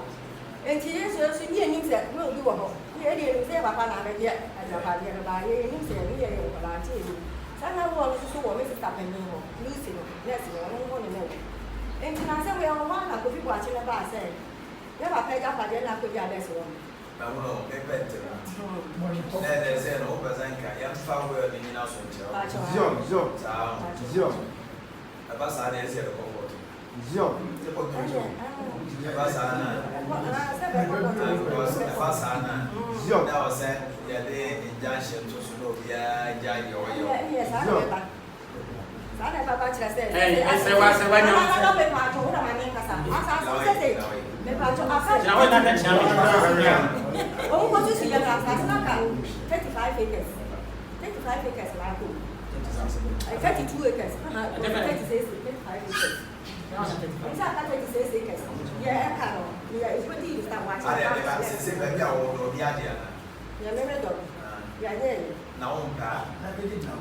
Speaker 15: enti ye so ni ni se no bi wo ho ni e de ni se ba pa na be ye a ja pa ye ba ye ni se ni ye ko ba ti sana wo so wo me sister penny no Lucy no yes no no no no enti na se we o wa na ko bi Boache na ba se ye ba pe ja pa de na ko bi ade so
Speaker 14: na wo e pete na de se no ba zanka ya fa wo ni na so nche zio aba sa de se ko ko zio te ko ko aba sa na aba sa na zio na o se ya de injunction to so no bia ja yo Sana baba chira se.
Speaker 2: Se wa nya.
Speaker 15: Na be pa to na mani kasa. Asa so se. Me Oh, what is your last? 35 acres. 35 acres, like 32 acres. 35 acres. Exactly 36 acres. Yeah, Carol. Yeah, it's what you start watching.
Speaker 14: I
Speaker 15: Yeah, yeah.
Speaker 14: Now,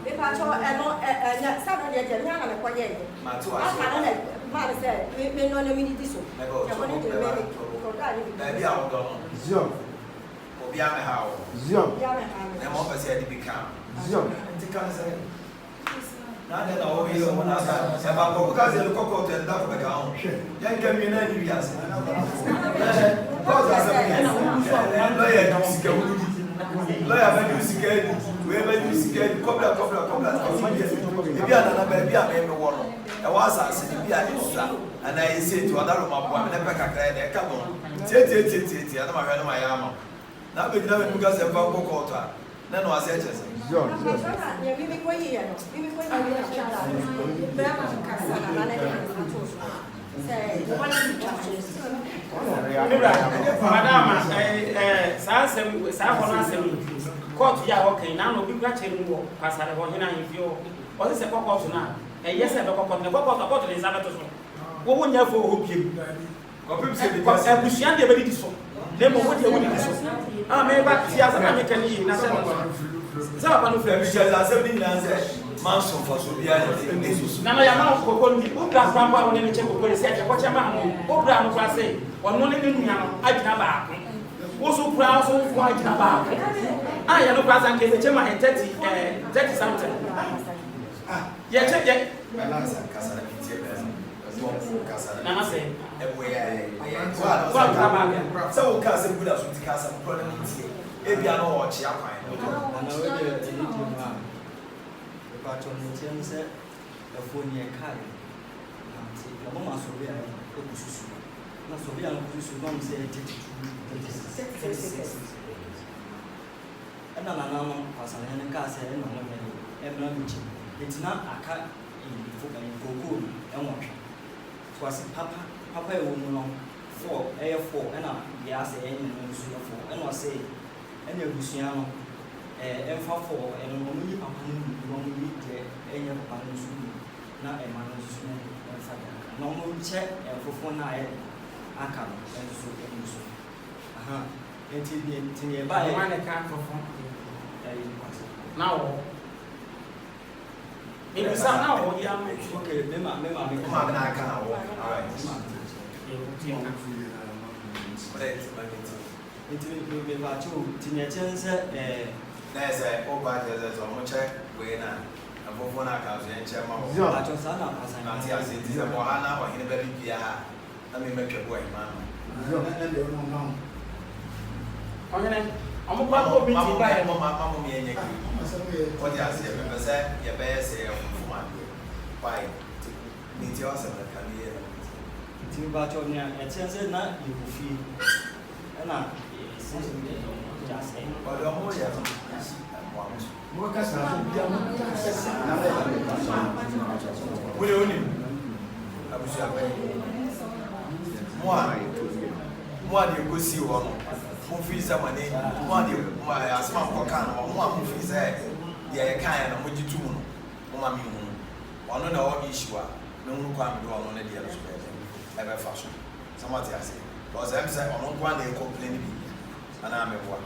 Speaker 15: if I saw a Saturday, the young and a quiet. I said, we know the minute this one.
Speaker 14: maybe I'll go.
Speaker 8: Zion.
Speaker 14: Obiame how.
Speaker 8: Zion.
Speaker 14: I'm always here to become.
Speaker 8: Zion.
Speaker 14: Now then, always on one side. About because the cocoa and duck of the count. Young can be an enemy. Yes. Lawyer, when you see it, wherever you see it, couple. Maybe another baby, I made one. I was asking me, and I say to another of my woman, never can cry. Come on, I don't know my armor. Now we never because of Baffour quarter. Then was it?
Speaker 2: Madam, court ya okay now no be catching wo pasare ho hina hifio o se court na e yes e court is abeto so wo wonya fo ho biem ko pim se be because abusuan de be di so na mo wo de wo di so ah me ba ti asa na me kan yi na se no ba no fe
Speaker 14: Michel la se bi na se manso for so bia de
Speaker 2: na ya ma ko ko ni o bra san ba woni ni che ko se ko che ma mo o bra no kwa se ono ni nu ya no agina ba wo so bra so fo agina ba ah ya no kwa san ke che ma 30 something ya che ya
Speaker 14: balance kasa na bitie be kasa
Speaker 2: na se
Speaker 14: e bo ya so wo kasa buda so ti kasa problem ti e bia no wo chi akwan
Speaker 16: na we de ni ti ma ba to ni ti en se e fo ni e kai na ti na mo ma so bia e ku susu na so bia no ku susu no se e ti na no pasa na ni ka se e no mo ni e bra bi chi etina aka e fo ka ni koko e won so as papa e wo mu no 4 e 4 e na Gyase e ni no su 4 e no se e na busua no emfa 4 e no mo ni papa no mo ni je e nya papa no su na e ma no su no emfa na mo che e fofo na e aka no e su e mu su aha enti ni ba e
Speaker 2: ma ne ka fofo na wo If it's now, okay,
Speaker 14: me come na aka na wo all right
Speaker 16: me ba chu tinye chense
Speaker 14: na say o ba je so mo che we na afofo na ka so en che ma wo
Speaker 16: ba cho sa na pasan
Speaker 14: na ti ase ti se mo ha na o hine ba bi bia ha na me metwe bo e ma
Speaker 8: Zion. Na de no no.
Speaker 2: Ongene, amu kwa ko bi ti ba e
Speaker 14: mo mi enye ki o ti ase be se ye be se e fu ma bi pai ni ti o se na ka ni e
Speaker 16: ti ba cho nya e chense na yu fi na Gyase
Speaker 14: o do mo ya
Speaker 8: Mo ka sa bia mo. Na me
Speaker 14: wo le oni abusu abai mo de ko si wo no mo fi sa mane mo de asma ko kan mo fi sa ya ye kan na mo jitu mu no mo ma mi hu ono na o issue a no mu kwa mi do ono na de so e be fa so samati ase because em say ono kwa na e complain bi ana me boa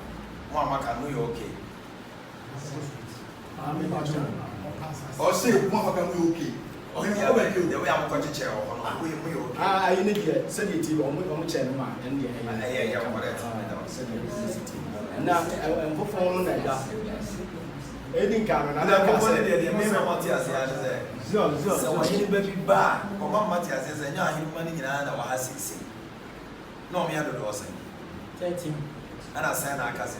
Speaker 14: mo amaka no you okay
Speaker 8: Ami ba cho.
Speaker 14: o say
Speaker 8: Mo amaka no okay.
Speaker 14: o ya we de we am ko chiche o no ko ye mo you okay
Speaker 13: ayi ne de se de ti omo che no ma en de
Speaker 14: ya correct
Speaker 13: na en fofo no na da edi nka no na
Speaker 14: na
Speaker 13: ka
Speaker 14: ko
Speaker 13: se
Speaker 14: de me me mo ti ase ya se
Speaker 13: zio
Speaker 14: se wa hini ba bi ba ko ma ma ti ase se nya hini ma ni nyina na wa ha 6 no me ya do do se
Speaker 2: 13
Speaker 14: ana se na aka se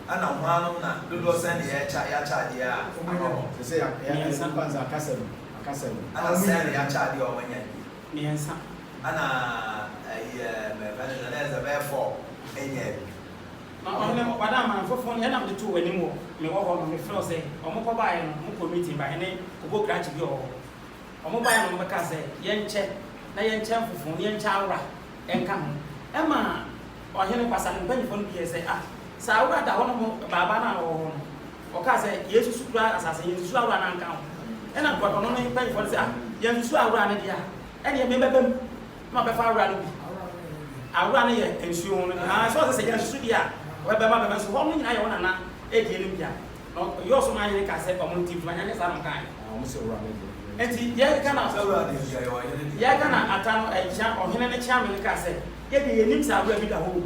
Speaker 14: ana hwanu na dodo se ne ya cha dia
Speaker 13: se ya kwanza akaselo
Speaker 14: ana se ne ya cha dia o manya
Speaker 2: ni ensa
Speaker 14: ana me ba na za be 4 enye
Speaker 2: no madam fofo ne na me to wani mo me wo ho no me feel say o mo ko ba ye no mo committee ba ne ko bo grant bi o Omo ba ya no beka say yenche na yenche fufu yenche awra enka ho ema ohene kwasa no banyi fon bi say ah sa awra da hono mo baba na ho o ka say yesu sukura asase yesu awra na nka ho ena kwa no no banyi fon say ah yesu awra na dia ene me bebem ma be fa awra no bi awra na ye ensuo no ah so say yesu dia we be ma be so ho no nyina ye wona na e die no bia no yo so ma ye ka say community fanya ne sa no kan
Speaker 3: mo se awra na
Speaker 2: enti ye kana atano eja ohene ne cha me ka se ye de yenim sa abura bi da ho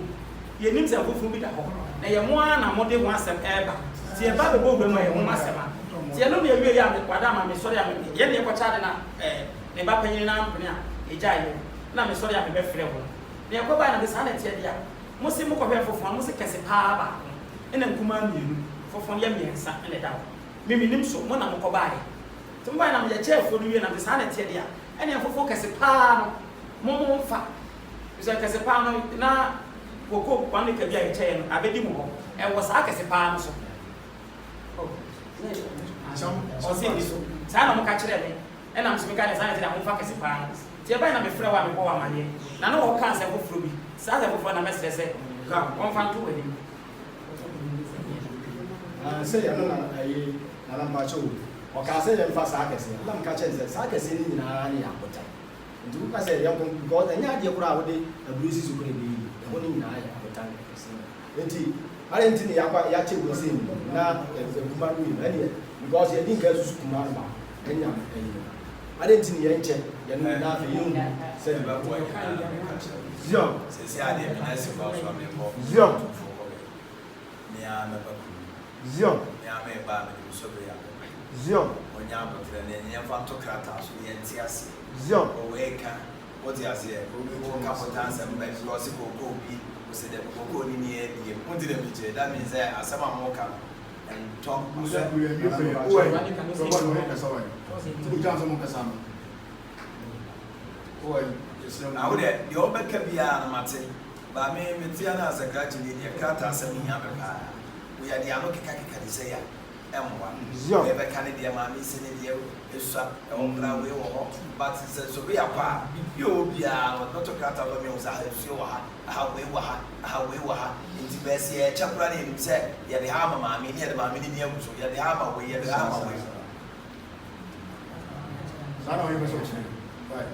Speaker 2: yenim sa fufu bi da ho na ye mo ana mo de ho asem eba ti e ba be bo ma ye ho asem a ti e no ne ewie ya me kwada ma me sori ya me ye ne ko cha de na ne ba panyin na mpene a eja ye na me sori ya me be frɛ ho ne ko ba na de sa na tie dia mo se mo ko hwe fufu mo se kese pa ba ena nkuma mienu fufu ye miensa ene da ho mimi nim so mo na mo ko ba ye tumba na mje chef no wie na be sa na tie dia ene afofo kese pa no mo mfa bisa kese pa no na koko kwani ka bia eche no abedi mu ho e wo sa kese pa no so oh o se ni so sa na mo ka kire me ena mse me ka na sa na tie mo mfa kese pa no tie ba na me frɛ wa me ko wa mane na no wo ka se foforo bi sa se foforo na me sese ka on fa to we ni
Speaker 13: say no na ayi na na ma cho o ka say dem fa sa kese lam ka chen say sa kese ni nyina ni akota ndu ka say yam ko because enya de kura wo de abrusi su kure bi ho ni nyina ya akota kese enti are enti ni yakwa ya che wo say ni na kuma ni na ni because ye din ka su kuma ba enya are enti ni yenche ya no na fe yum say ba ko zio
Speaker 14: se ade mi na se ba so me ko
Speaker 13: zio
Speaker 14: ni a me ba
Speaker 13: zio
Speaker 14: ni a me ba me so be ya
Speaker 13: zio
Speaker 14: onya abotire ne nya fa to krata so ye nti ase
Speaker 13: zio
Speaker 14: o we ka o ti ase e o ka potanse mba ko se ko bi o se de ko ni ni e die o ti de mi je that means asama mo ka and talk
Speaker 8: musa ku ye mi fe o we so ba no ka so we tu jan so mo ka sama o we
Speaker 14: na wo de o be ka bia na mate ba me metia na sakrachi ni de krata asami nya be ka we ya de ano keka di se ya emwa ebe kan de ma mi se ne de esua e wonra we wo but se so be akwa yo bia no to krata lo mi usa esua wa ha we wa ha nti be se e chapura ne ni se ye de ha ma mi ne de ma mi ni e muso ye de ha ma we ye de ha ma we
Speaker 8: sana we be so che right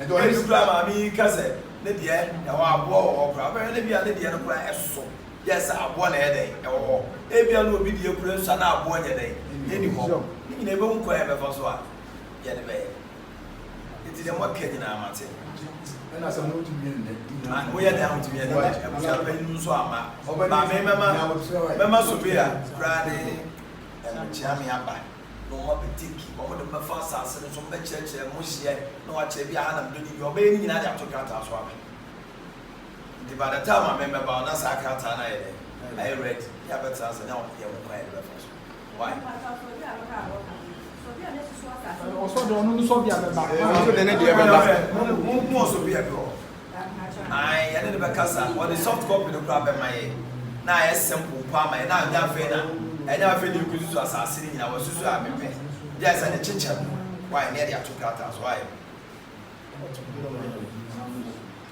Speaker 14: e do e su ma mi ka se ne de e wa abo o kra be ne bia ne de no kra eso yes abo na e de e wo ebia no obi de ekura nsa na abo nya dai eni ho ni na ebe nko e be fa so a ye de be enti de mo kenyi na amate
Speaker 8: na sa no tumi ne
Speaker 14: na wo ye da tumi ne e bu sa be nu so ama ba me mema so be a kra de chiami aba no mo be tiki mo de me fa sa se so be chire mo hie no wa chire bi aha na do ni obe ni nyina de atokata so aba di by the time I remember about that sakata na ye I read ya better as now ya wo kwa e why
Speaker 8: also do no so bia be ba
Speaker 14: so de ne de be ba mo so bia go ai ya ne be kasa what the soft copy no kra be mai na ya simple pa mai na nya fe na enya fe ni ku su asase ni na wo susu a mepe ya sa ne chicha why ne dia tukata so why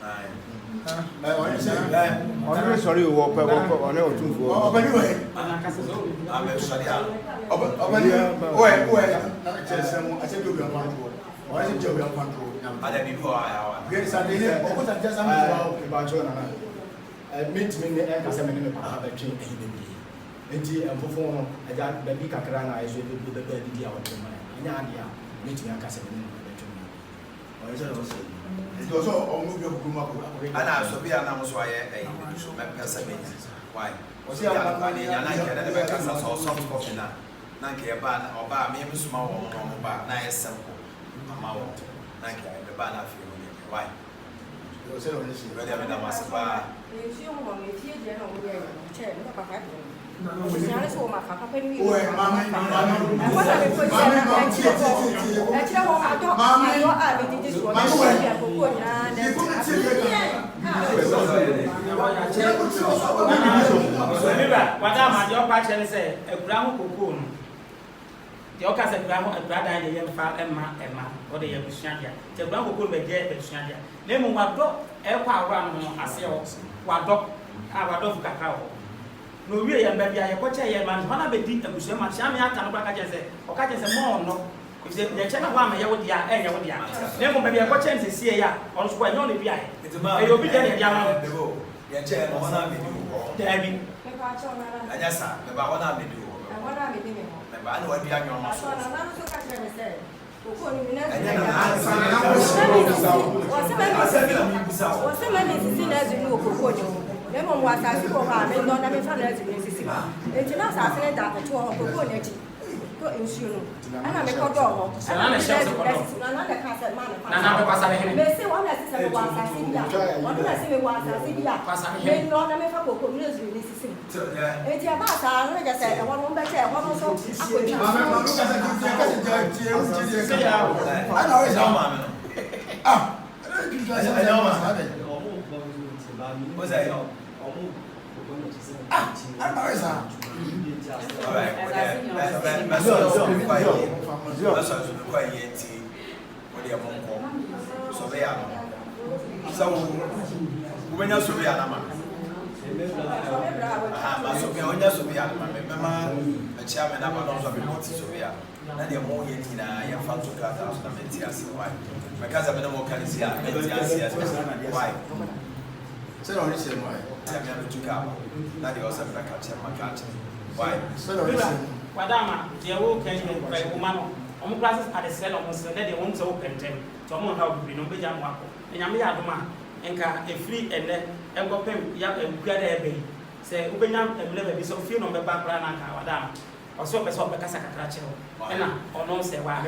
Speaker 14: ai
Speaker 10: I'm sorry, walk on it too for
Speaker 8: anyway.
Speaker 14: I'm sorry.
Speaker 8: I said, you control. Or is it your control?
Speaker 14: I don't know how I
Speaker 8: get something. What I just about
Speaker 13: I meet me and Casamine have a train and perform a young baby Kakarana. I should be the baby out of my Nadia meeting a Casamine. Or is it
Speaker 8: it was all move your guma.
Speaker 14: And I so be an almost why I so why? Was he a soft coffee now? Nanke a ban or bar, maybe small or bar, nice simple amount. Nanke, the ban of you. Why? You said, ready, I mean, I must buy.
Speaker 2: The Ocas and Brother and the young father Emma, or the young Shandia. The Blanco could be dead, but Shandia. Name what dog, Elpa Ram, I say, what dog, our dog cacao. No, really, and baby, I watch a man, one of the deep and Bushem, Shamia, Tanaka, or Cajas and more, no. If the channel one, I would ya, and I would ya. Never maybe a watch and see ya, or square only behind. It's a man, you'll be there, young. The chair, one of you, Debbie. And yes, sir, about what I do. I know what the young man Madama, dear woke and by woman, on classes at the cell almost let the ones open them. Tom help me no be jam wako. And Yamia and a free and then and go pay yap and grad bay. Say, Ubenam and never be so few on the background, Madame. Or so best of the Casacatacho. And or no say why.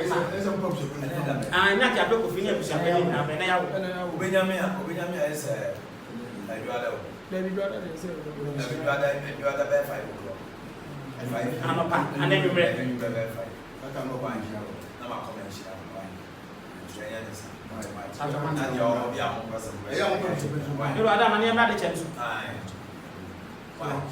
Speaker 2: I'm not a book of Vineyard, Benjamin is Baby brother, you are the best 5 o'clock. And then you read. I can't go buying here. I'm a commercial. And you're a young person. You are the money about the chance. Why?